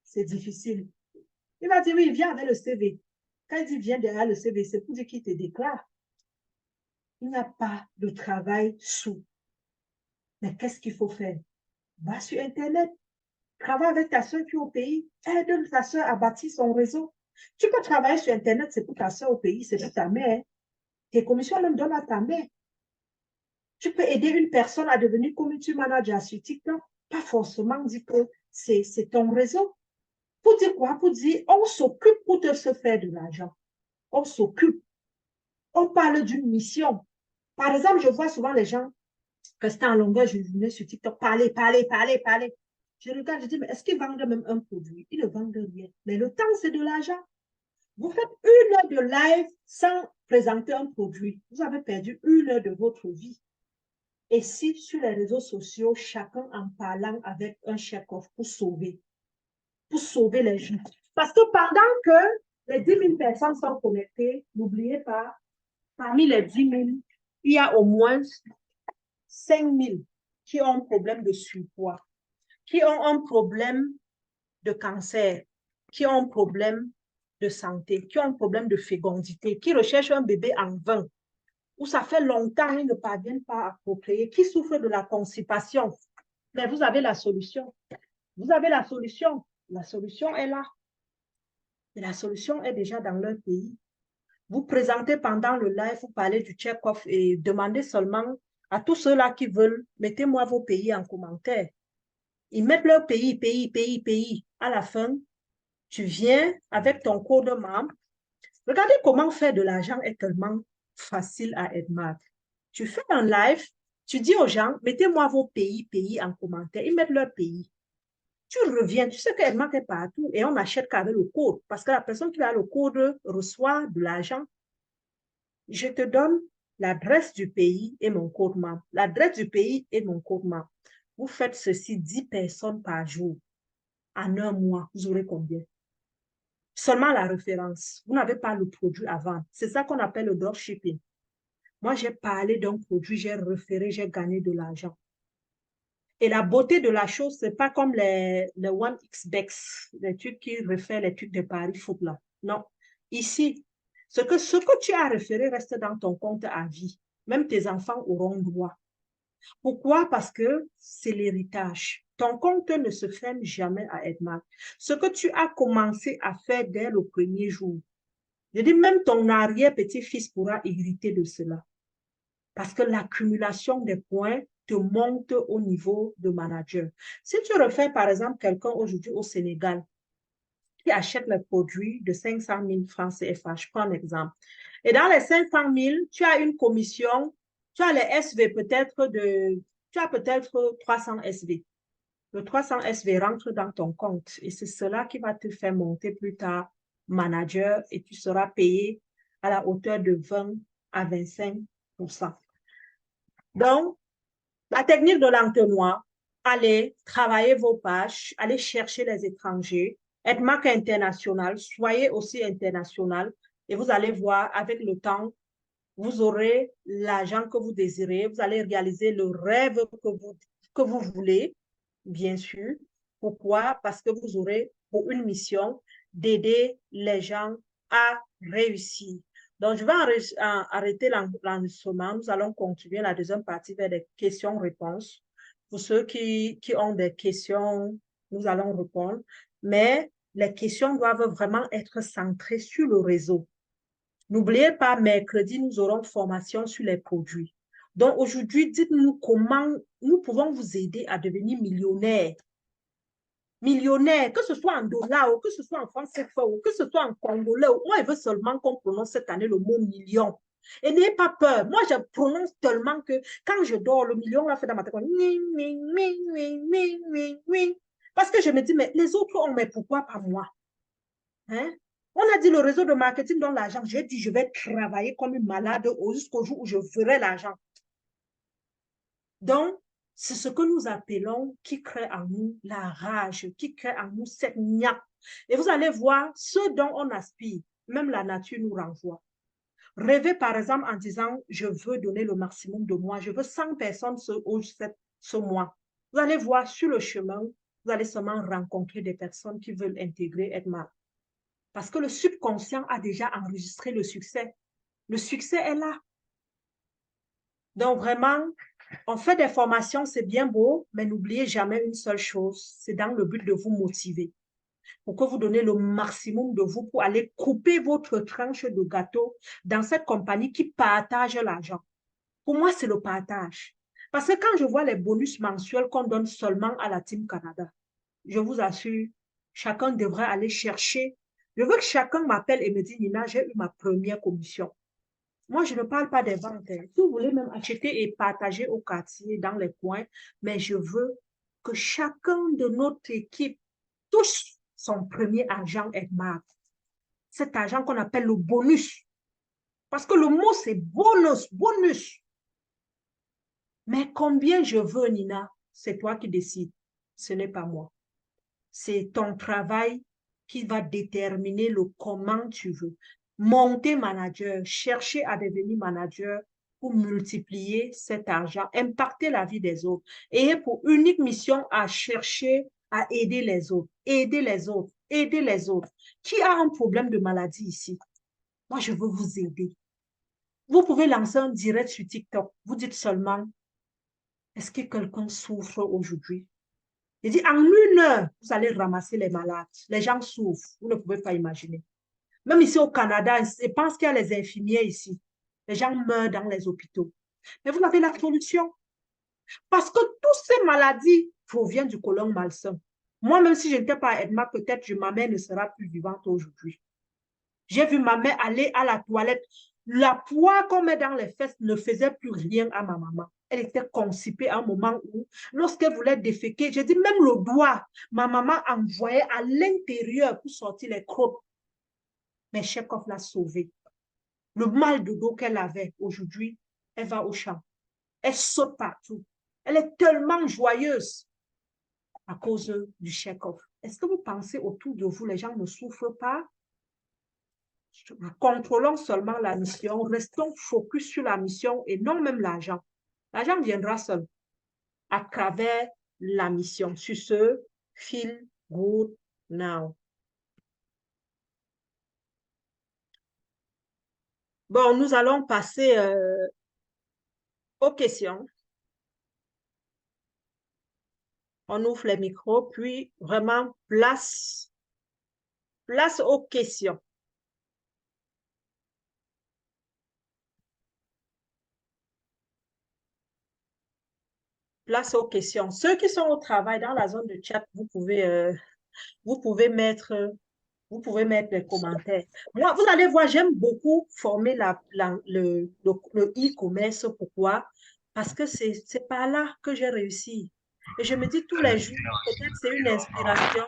C'est difficile. Il va dire, oui, viens avec le CV. Quand il dit viens derrière le CV, c'est pour dire qu'il te déclare. Il n'y a pas de travail sous. Mais qu'est-ce qu'il faut faire? Va sur Internet. Travaille avec ta soeur qui est au pays. Aide ta soeur à bâtir son réseau. Tu peux travailler sur Internet, c'est pour ta soeur au pays, c'est pour ta mère. Tes commissions même donnent à ta mère. Tu peux aider une personne à devenir community manager sur TikTok. Pas forcément dire que c'est ton réseau. Pour dire quoi? Pour dire, on s'occupe pour te se faire de l'argent. On s'occupe. On parle d'une mission. Par exemple, je vois souvent les gens rester en longueur de journée sur TikTok, parler. Je regarde, je dis, mais est-ce qu'ils vendent même un produit? Ils ne vendent rien. Mais le temps, c'est de l'argent. Vous faites 1 heure de live sans présenter un produit. Vous avez perdu 1 heure de votre vie. Et si sur les réseaux sociaux, chacun en parlant avec un chef-off pour sauver les gens. Parce que pendant que les 10 000 personnes sont connectées, n'oubliez pas, parmi les 10 000, il y a au moins 5 000 qui ont un problème de surpoids, qui ont un problème de cancer, qui ont un problème de santé, qui ont un problème de fécondité, qui recherchent un bébé en vain, où ça fait longtemps qu'ils ne parviennent pas à procréer, qui souffrent de la constipation. Mais vous avez la solution. Vous avez la solution. La solution est là. Et la solution est déjà dans leur pays. Vous présentez pendant le live, vous parlez du check-off et demandez seulement à tous ceux-là qui veulent, mettez-moi vos pays en commentaire. Ils mettent leur pays. À la fin, tu viens avec ton code membre. Regardez comment faire de l'argent est tellement facile à Edmart. Tu fais un live, tu dis aux gens, mettez-moi vos pays en commentaire. Ils mettent leur pays. Tu reviens, tu sais qu'Edmart est partout et on n'achète qu'avec le code parce que la personne qui a le code reçoit de l'argent. Je te donne l'adresse du pays et mon code membre. L'adresse du pays et mon code membre. Vous faites ceci 10 personnes par jour. En un mois, vous aurez combien? Seulement la référence. Vous n'avez pas le produit avant. C'est ça qu'on appelle le dropshipping. Moi, j'ai parlé d'un produit, j'ai référé, j'ai gagné de l'argent. Et la beauté de la chose, ce n'est pas comme les 1xBet, les trucs qui refèrent les trucs de Paris Foot là. Non. Ici, ce que tu as référé reste dans ton compte à vie. Même tes enfants auront droit. Pourquoi? Parce que c'est l'héritage. Ton compte ne se ferme jamais à Edmar. Ce que tu as commencé à faire dès le premier jour, je dis même ton arrière-petit-fils pourra hériter de cela. Parce que l'accumulation des points te monte au niveau de manager. Si tu refais, par exemple, quelqu'un aujourd'hui au Sénégal qui achète le produit de 500 000 francs CFA, je prends un exemple. Et dans les 500 000, tu as une commission, tu as les SV peut-être tu as peut-être 300 SV. Le 300 SV rentre dans ton compte et c'est cela qui va te faire monter plus tard manager et tu seras payé à la hauteur de 20 à 25%. Donc, la technique de l'entonnoir, allez travailler vos pages, allez chercher les étrangers, être marque internationale, soyez aussi international et vous allez voir avec le temps, vous aurez l'argent que vous désirez, vous allez réaliser le rêve que vous voulez, bien sûr. Pourquoi? Parce que vous aurez pour une mission d'aider les gens à réussir. Donc, je vais arrêter l'enregistrement. Nous allons continuer la deuxième partie vers des questions-réponses. Pour ceux qui ont des questions, nous allons répondre. Mais les questions doivent vraiment être centrées sur le réseau. N'oubliez pas, mercredi, nous aurons formation sur les produits. Donc, aujourd'hui, dites-nous comment nous pouvons vous aider à devenir millionnaire. millionnaire, que ce soit en dollars, ou que ce soit en francs CFA, ou que ce soit en congolais. Moi, je veux seulement qu'on prononce cette année le mot million. Et n'ayez pas peur. Moi, je prononce tellement que quand je dors, le million là fait dans ma tête. Parce que je me dis, mais les autres ont, mais pourquoi pas moi? Hein? On a dit le réseau de marketing donne l'argent. J'ai dit, je vais travailler comme une malade jusqu'au jour où je ferai l'argent. Donc, c'est ce que nous appelons qui crée en nous la rage, qui crée en nous cette niaque. Et vous allez voir, ce dont on aspire, même la nature nous renvoie. Rêvez par exemple en disant, je veux donner le maximum de moi, je veux 100 personnes ce mois. Vous allez voir sur le chemin, vous allez seulement rencontrer des personnes qui veulent intégrer Edmar. Parce que le subconscient a déjà enregistré le succès. Le succès est là. Donc vraiment, on fait des formations, c'est bien beau, mais n'oubliez jamais une seule chose, c'est dans le but de vous motiver, pour que vous donnez le maximum de vous pour aller couper votre tranche de gâteau dans cette compagnie qui partage l'argent. Pour moi, c'est le partage. Parce que quand je vois les bonus mensuels qu'on donne seulement à la Team Canada, je vous assure, chacun devrait aller chercher. Je veux que chacun m'appelle et me dise, Nina, j'ai eu ma première commission. Moi, je ne parle pas des ventes. Si vous voulez même acheter et partager au quartier, dans les coins, mais je veux que chacun de notre équipe touche son premier argent Edmar. Cet argent qu'on appelle le bonus. Parce que le mot, c'est bonus, bonus. Mais combien je veux, Nina, c'est toi qui décides. Ce n'est pas moi. C'est ton travail qui va déterminer le comment tu veux. Monter manager, chercher à devenir manager pour multiplier cet argent, impacter la vie des autres. Et pour unique mission à chercher à aider les autres, aider les autres, aider les autres. Qui a un problème de maladie ici? Moi, je veux vous aider. Vous pouvez lancer un direct sur TikTok. Vous dites seulement, est-ce que quelqu'un souffre aujourd'hui? Il dit, en 1 heure, vous allez ramasser les malades. Les gens souffrent. Vous ne pouvez pas imaginer. Même ici au Canada, je pense qu'il y a les infirmiers ici. Les gens meurent dans les hôpitaux. Mais vous avez la solution. Parce que toutes ces maladies proviennent du côlon malsain. Moi, même si je n'étais pas à Edma, peut-être que ma mère ne sera plus vivante aujourd'hui. J'ai vu ma mère aller à la toilette. La poire qu'on met dans les fesses ne faisait plus rien à ma maman. Elle était constipée à un moment où, lorsqu'elle voulait déféquer, j'ai dit même le doigt, ma maman envoyait à l'intérieur pour sortir les crottes. Mais Chekhov l'a sauvée. Le mal de dos qu'elle avait aujourd'hui, elle va au champ. Elle saute partout. Elle est tellement joyeuse à cause du Chekhov. Est-ce que vous pensez autour de vous, les gens ne souffrent pas? Contrôlons seulement la mission, restons focus sur la mission et non même l'argent. L'argent viendra seul à travers la mission. Sur ce, feel good now. Bon, nous allons passer aux questions. On ouvre les micros, puis vraiment place aux questions. Place aux questions. Ceux qui sont au travail dans la zone de chat, vous pouvez mettre les commentaires. Moi, vous allez voir, j'aime beaucoup former le e-commerce. Pourquoi? Parce que c'est par là que j'ai réussi. Et je me dis tous les jours, peut-être c'est une inspiration.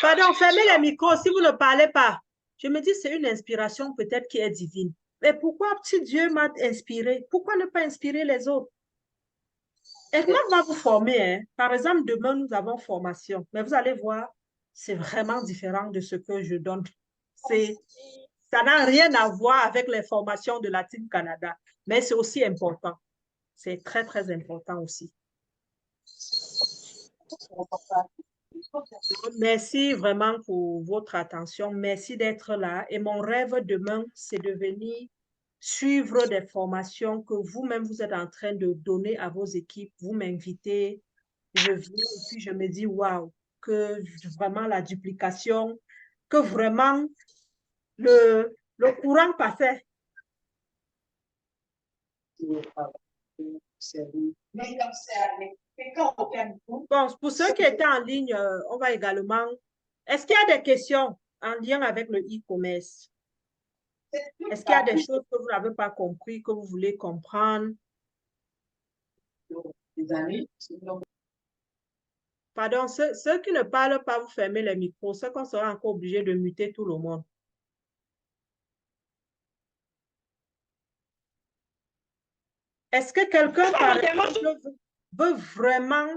Pardon, fermez les micros si vous ne parlez pas. Je me dis c'est une inspiration peut-être qui est divine. Mais pourquoi, si Dieu m'a inspiré, pourquoi ne pas inspirer les autres? Edmond va vous former. Hein. Par exemple, demain, nous avons formation. Mais vous allez voir, c'est vraiment différent de ce que je donne. Ça n'a rien à voir avec les formations de la Team Canada. Mais c'est aussi important. C'est très, très important aussi. Merci vraiment pour votre attention. Merci d'être là. Et mon rêve demain, c'est de venir suivre des formations que vous-même, vous êtes en train de donner à vos équipes. Vous m'invitez, je viens et puis je me dis, waouh, que vraiment la duplication, que vraiment le courant passait. Bon, pour ceux qui étaient en ligne, on va également... Est-ce qu'il y a des questions en lien avec le e-commerce? Est-ce qu'il y a des choses que vous n'avez pas compris, que vous voulez comprendre? Pardon, ceux qui ne parlent pas, vous fermez les micros. Ceux qu'on sera encore obligé de muter tout le monde. Est-ce que quelqu'un, par exemple, veut vraiment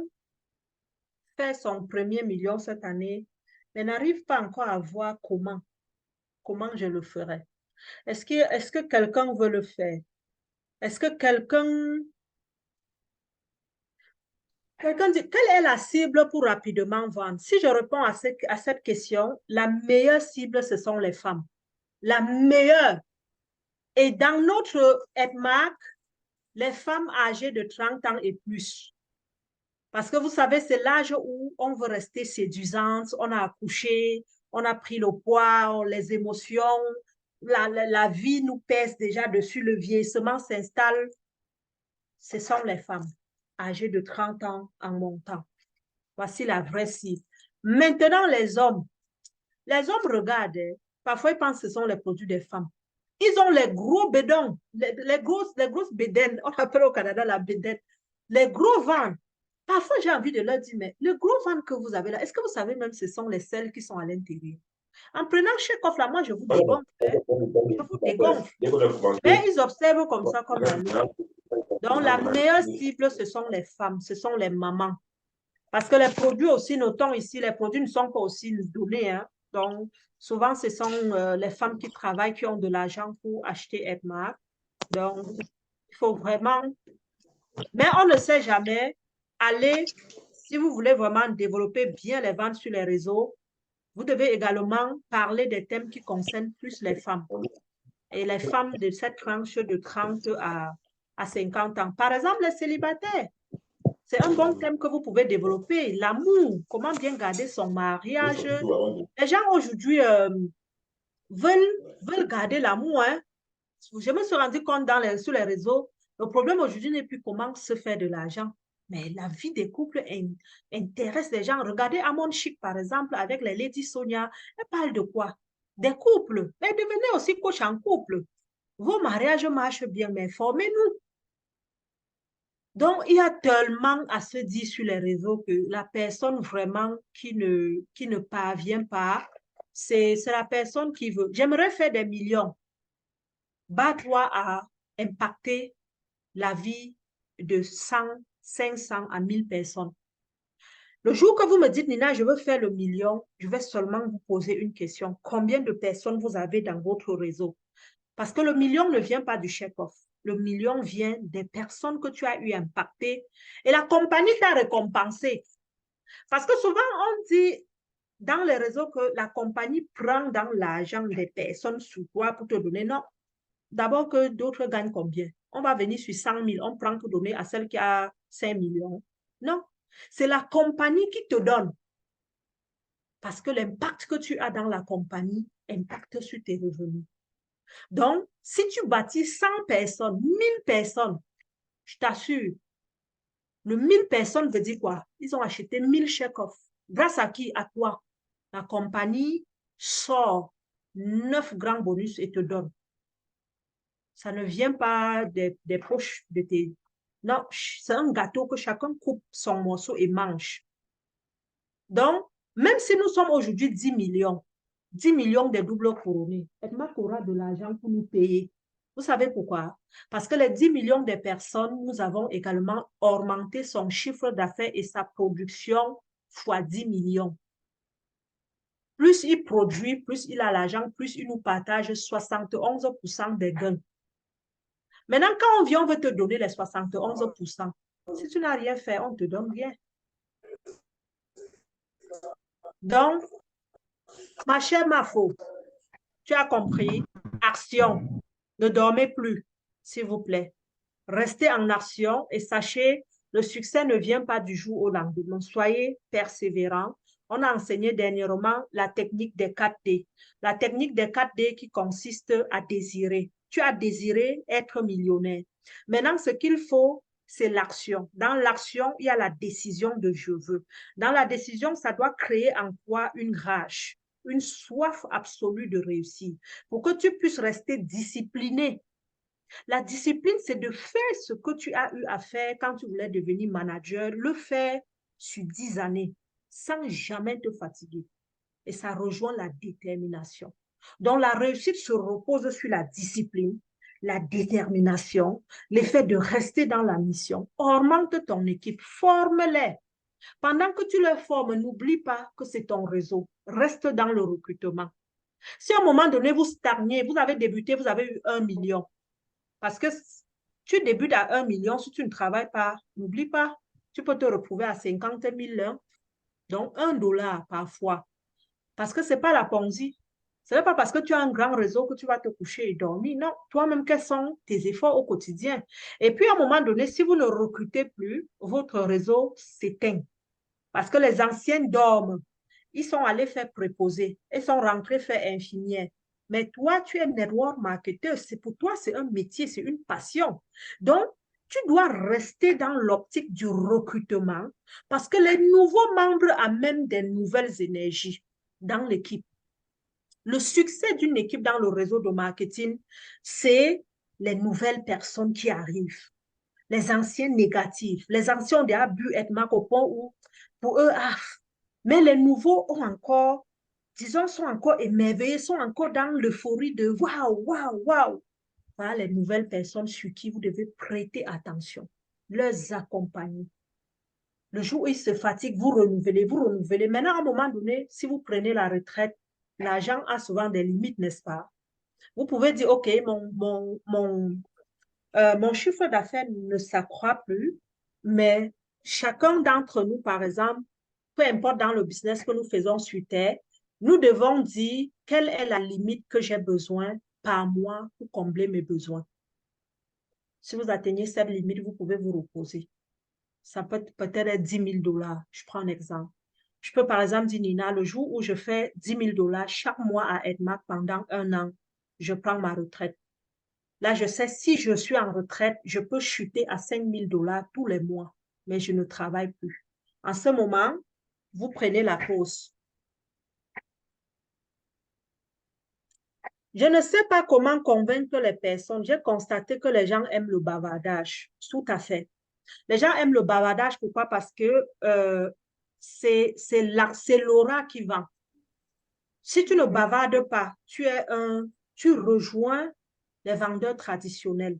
faire son premier million cette année, mais n'arrive pas encore à voir comment je le ferai? Est-ce que quelqu'un veut le faire? Est-ce que quelqu'un dit, quelle est la cible pour rapidement vendre? Si je réponds à cette question, la meilleure cible, ce sont les femmes. La meilleure. Et dans notre EdMark, les femmes âgées de 30 ans et plus. Parce que vous savez, c'est l'âge où on veut rester séduisante, on a accouché, on a pris le poids, les émotions, la vie nous pèse déjà dessus, le vieillissement s'installe. Ce sont les femmes âgées de 30 ans en montant. Voici la vraie cible. Maintenant, les hommes regardent, parfois ils pensent que ce sont les produits des femmes. Ils ont les gros bédons, les grosses bédaines, on appelle au Canada la bédaine, les gros ventres. Parfois, j'ai envie de leur dire, mais le gros ventre que vous avez là, est-ce que vous savez même ce sont les selles qui sont à l'intérieur? En prenant chaque offre là, moi, je vous dégonfle. Je vous dégonfle. Et ils observent comme ça, comme la loupe. Donc, la meilleure cible, ce sont les femmes, ce sont les mamans. Parce que les produits aussi, notons ici, les produits ne sont pas aussi donnés. Hein. Donc, souvent, ce sont les femmes qui travaillent, qui ont de l'argent pour acheter EdMark. Donc, il faut vraiment... Mais on ne sait jamais. Allez, si vous voulez vraiment développer bien les ventes sur les réseaux, vous devez également parler des thèmes qui concernent plus les femmes. Et les femmes de cette tranche de 30 à 50 ans. Par exemple, les célibataires. C'est un bon thème que vous pouvez développer. L'amour, comment bien garder son mariage. Les gens aujourd'hui veulent garder l'amour. Hein. Je me suis rendu compte sur les réseaux, le problème aujourd'hui n'est plus comment se faire de l'argent. Mais la vie des couples intéresse les gens. Regardez Amon Chic, par exemple, avec les Lady Sonia. Elle parle de quoi? Des couples. Mais devenez aussi coach en couple. Vos mariages marchent bien, mais formez-nous. Donc, il y a tellement à se dire sur les réseaux que la personne vraiment qui ne parvient pas, c'est la personne qui veut. J'aimerais faire des millions. Bats-toi à impacter la vie de 100, 500 à 1000 personnes. Le jour que vous me dites, Nina, je veux faire le million, je vais seulement vous poser une question. Combien de personnes vous avez dans votre réseau? Parce que le million ne vient pas du chef-off. Le million vient des personnes que tu as eu impactées et la compagnie t'a récompensé. Parce que souvent, on dit dans les réseaux que la compagnie prend dans l'argent des personnes sous toi pour te donner. Non. D'abord que d'autres gagnent combien? On va venir sur 100 000, on prend pour donner à celle qui a 5 millions. Non. C'est la compagnie qui te donne. Parce que l'impact que tu as dans la compagnie impacte sur tes revenus. Donc, si tu bâtis 100 personnes, 1000 personnes, je t'assure, le 1000 personnes veut dire quoi? Ils ont acheté 1000 chèques-off. Grâce à qui? À toi. La compagnie sort 9 grands bonus et te donne. Ça ne vient pas des poches de tes... Non, c'est un gâteau que chacun coupe son morceau et mange. Donc, même si nous sommes aujourd'hui 10 millions, 10 millions de doubles couronnés, EdMark aura de l'argent pour nous payer. Vous savez pourquoi? Parce que les 10 millions de personnes, nous avons également augmenté son chiffre d'affaires et sa production fois 10 millions. Plus il produit, plus il a l'argent, plus il nous partage 71% des gains. Maintenant, quand on vient, on veut te donner les 71%. Si tu n'as rien fait, on te donne rien. Donc, ma chère Mafo, tu as compris? Action. Ne dormez plus, s'il vous plaît. Restez en action et sachez, le succès ne vient pas du jour au lendemain. Soyez persévérants. On a enseigné dernièrement la technique des 4D. La technique des 4D qui consiste à désirer. Tu as désiré être millionnaire. Maintenant, ce qu'il faut, c'est l'action. Dans l'action, il y a la décision de je veux. Dans la décision, ça doit créer en toi une rage, une soif absolue de réussir pour que tu puisses rester discipliné. La discipline, c'est de faire ce que tu as eu à faire quand tu voulais devenir manager, le faire sur 10 années sans jamais te fatiguer. Et ça rejoint la détermination. Donc, la réussite se repose sur la discipline, la détermination, l'effet de rester dans la mission. Augmente ton équipe, forme-les. Pendant que tu les formes, n'oublie pas que c'est ton réseau. Reste dans le recrutement. Si à un moment donné, vous stagnez, vous avez débuté, vous avez eu 1 million, parce que tu débutes à 1 million, si tu ne travailles pas, n'oublie pas, tu peux te retrouver à 50 000, donc $1 parfois. Parce que ce n'est pas la Ponzi. Ce n'est pas parce que tu as un grand réseau que tu vas te coucher et dormir. Non, toi-même, quels sont tes efforts au quotidien? Et puis, à un moment donné, si vous ne recrutez plus, votre réseau s'éteint. Parce que les anciens dorment. Ils sont allés faire préposer. Ils sont rentrés faire infirmière. Mais toi, tu es network marketer. C'est pour toi, c'est un métier, c'est une passion. Donc, tu dois rester dans l'optique du recrutement parce que les nouveaux membres amènent des nouvelles énergies dans l'équipe. Le succès d'une équipe dans le réseau de marketing, c'est les nouvelles personnes qui arrivent. Les anciens négatifs. Les anciens ont déjà bu être marque au point où, pour eux, mais les nouveaux ont encore, disons, sont encore émerveillés, sont encore dans l'euphorie de waouh, waouh, waouh. Voilà les nouvelles personnes sur qui vous devez prêter attention, les accompagner. Le jour où ils se fatiguent, vous renouvelez, vous renouvelez. Maintenant, à un moment donné, si vous prenez la retraite, l'argent a souvent des limites, n'est-ce pas? Vous pouvez dire, OK, mon chiffre d'affaires ne s'accroît plus, mais chacun d'entre nous, par exemple, peu importe dans le business que nous faisons sur Terre, nous devons dire quelle est la limite que j'ai besoin par mois pour combler mes besoins. Si vous atteignez cette limite, vous pouvez vous reposer. Ça peut peut-être être $10 000. Je prends un exemple. Je peux par exemple dire, Nina, le jour où je fais $10 000 chaque mois à Edmark pendant 1 an, je prends ma retraite. Là, je sais, si je suis en retraite, je peux chuter à $5 000 tous les mois, mais je ne travaille plus. En ce moment, vous prenez la pause. Je ne sais pas comment convaincre les personnes. J'ai constaté que les gens aiment le bavardage. Tout à fait. Les gens aiment le bavardage, pourquoi? Parce que c'est l'aura qui vend. Si tu ne bavardes pas, tu rejoins les vendeurs traditionnels.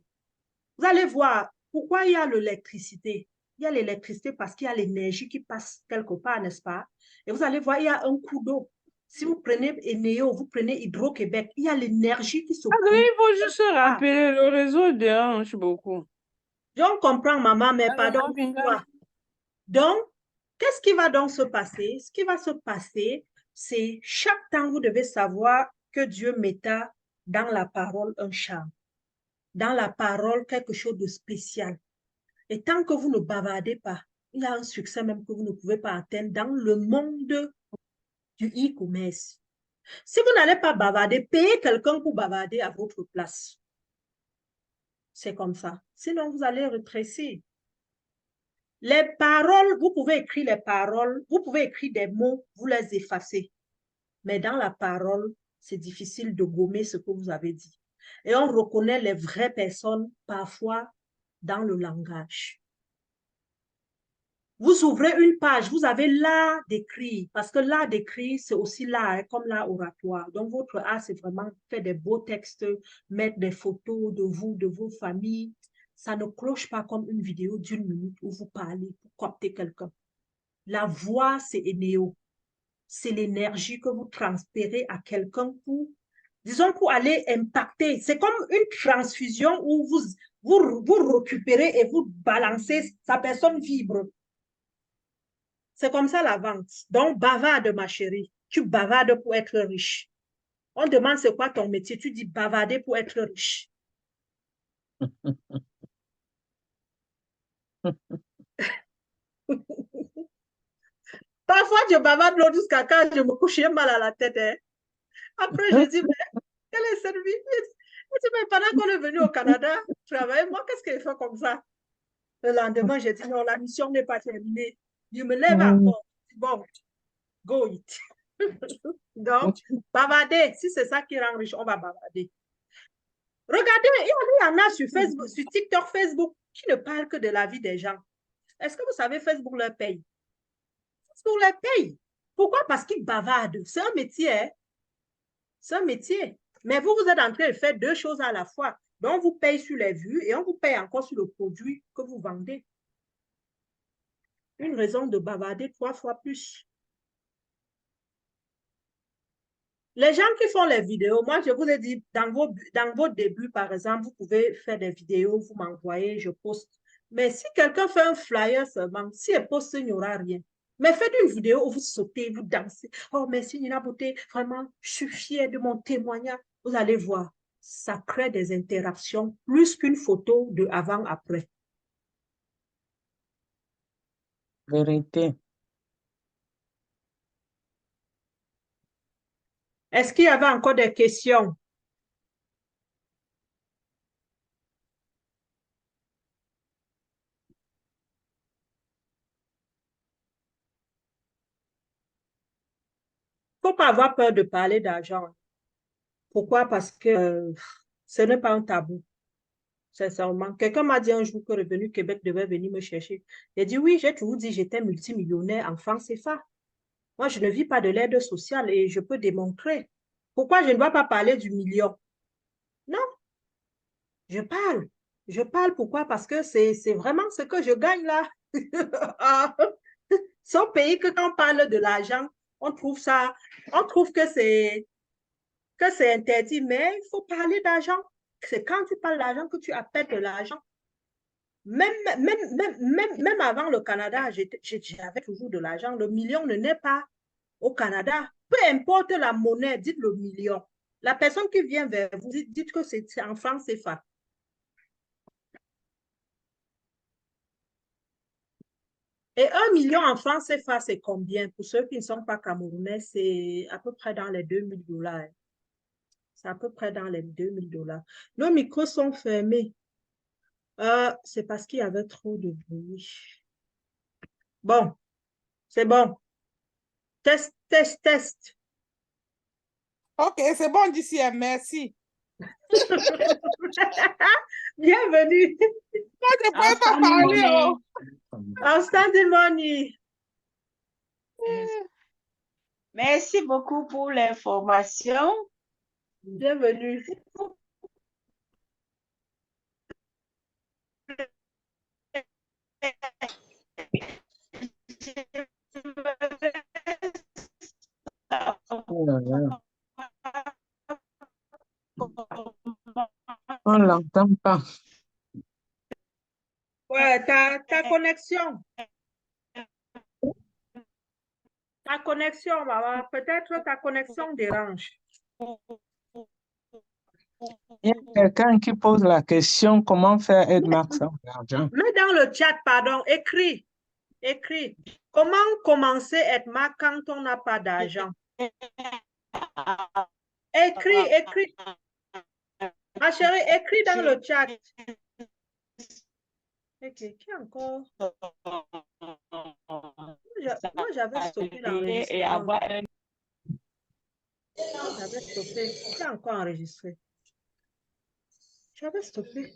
Vous allez voir pourquoi il y a l'électricité. Il y a l'électricité parce qu'il y a l'énergie qui passe quelque part, n'est-ce pas? Et vous allez voir, il y a un coup d'eau. Si vous prenez Eneo, vous prenez Hydro-Québec, il y a l'énergie qui se Ah, coule. il faut juste se rappeler, le réseau dérange beaucoup. Je comprends, maman, mais pardon, Alors, quoi? Donc, qu'est-ce qui va donc se passer? Ce qui va se passer, c'est chaque temps, vous devez savoir que Dieu metta dans la parole un charme, dans la parole quelque chose de spécial. Et tant que vous ne bavardez pas, il y a un succès même que vous ne pouvez pas atteindre dans le monde du e-commerce. Si vous n'allez pas bavarder, payez quelqu'un pour bavarder à votre place. C'est comme ça. Sinon, vous allez rétrécir. Les paroles, vous pouvez écrire les paroles, vous pouvez écrire des mots, vous les effacez. Mais dans la parole, c'est difficile de gommer ce que vous avez dit. Et on reconnaît les vraies personnes parfois dans le langage. Vous ouvrez une page, vous avez l'art d'écrire, parce que l'art d'écrire, c'est aussi l'art, comme l'art oratoire. Donc, votre art, c'est vraiment faire des beaux textes, mettre des photos de vous, de vos familles. Ça ne cloche pas comme une vidéo d'1 minute où vous parlez pour coopter quelqu'un. La voix, c'est Énéo. C'est l'énergie que vous transférez à quelqu'un pour, disons, pour aller impacter. C'est comme une transfusion où vous récupérez et vous balancez, sa personne vibre. C'est comme ça la vente. Donc, bavarde, ma chérie. Tu bavardes pour être riche. On demande c'est quoi ton métier. Tu dis bavarder pour être riche. Parfois, je bavarde l'eau jusqu'à quand je me couche mal à la tête. Hein. Après, je dis, mais quelle est cette vie? Je dis, mais pendant qu'on est venu au Canada travailler, moi, qu'est-ce qu'elle fait comme ça? Le lendemain, j'ai dit non, la mission n'est pas terminée. Je me lève encore. Bon, go it. Donc, bavarder, si c'est ça qui rend riche, on va bavarder. Regardez, il y en a sur Facebook, sur TikTok, Facebook, qui ne parlent que de la vie des gens. Est-ce que vous savez, Facebook leur paye? Facebook leur paye. Pourquoi? Parce qu'ils bavardent. C'est un métier. Hein? C'est un métier. Mais vous, vous êtes en train de faire deux choses à la fois. Donc, on vous paye sur les vues et on vous paye encore sur le produit que vous vendez. Une raison de bavarder 3 fois plus. Les gens qui font les vidéos, moi, je vous ai dit, dans vos débuts, par exemple, vous pouvez faire des vidéos, vous m'envoyez, je poste. Mais si quelqu'un fait un flyer seulement, si elle poste, il n'y aura rien. Mais faites une vidéo où vous sautez, vous dansez. Oh, merci Nina Beauté, vraiment, je suis fière de mon témoignage. Vous allez voir, ça crée des interactions plus qu'une photo de avant-après. Vérité. Est-ce qu'il y avait encore des questions? Il ne faut pas avoir peur de parler d'argent. Pourquoi? Parce que ce n'est pas un tabou. Sincèrement. Quelqu'un m'a dit un jour que Revenu Québec devait venir me chercher. J'ai dit oui, j'ai toujours dit que j'étais multimillionnaire en francs CFA. Moi, je ne vis pas de l'aide sociale et je peux démontrer. Pourquoi je ne dois pas parler du million? Non, je parle. Je parle pourquoi? Parce que c'est vraiment ce que je gagne là. C'est un pays que quand on parle de l'argent, on trouve que c'est interdit, mais il faut parler d'argent. C'est quand tu parles d'argent que tu appelles de l'argent. Même avant le Canada, j'avais toujours de l'argent. Le million ne naît pas au Canada. Peu importe la monnaie, dites le million. La personne qui vient vers vous, dites que c'est en francs CFA. Et 1 million en francs CFA, c'est combien? Pour ceux qui ne sont pas camerounais, c'est à peu près dans les 2000 $. C'est à peu près dans les 2000 $. Nos micros sont fermés. C'est parce qu'il y avait trop de bruit. Bon, c'est bon. Test, test, test. Ok, c'est bon d'ici, merci. Bienvenue. Moi, je ne peux pas parler. Oh. Outstanding money. Merci beaucoup pour l'information. Bienvenue. On ne l'entend pas. Ouais, ta connexion. Ta connexion, maman. Peut-être ta connexion dérange. Il y a quelqu'un qui pose la question comment faire Edmax sans argent. Mets dans le chat, pardon, écris. Écris. Comment commencer Edmax quand on n'a pas d'argent? Écris, écris. Ma chérie, écris dans le chat. Ok, qui encore? Moi, j'avais stoppé l'enregistrement. J'avais stoppé. Qui a encore enregistré? J'avais stoppé.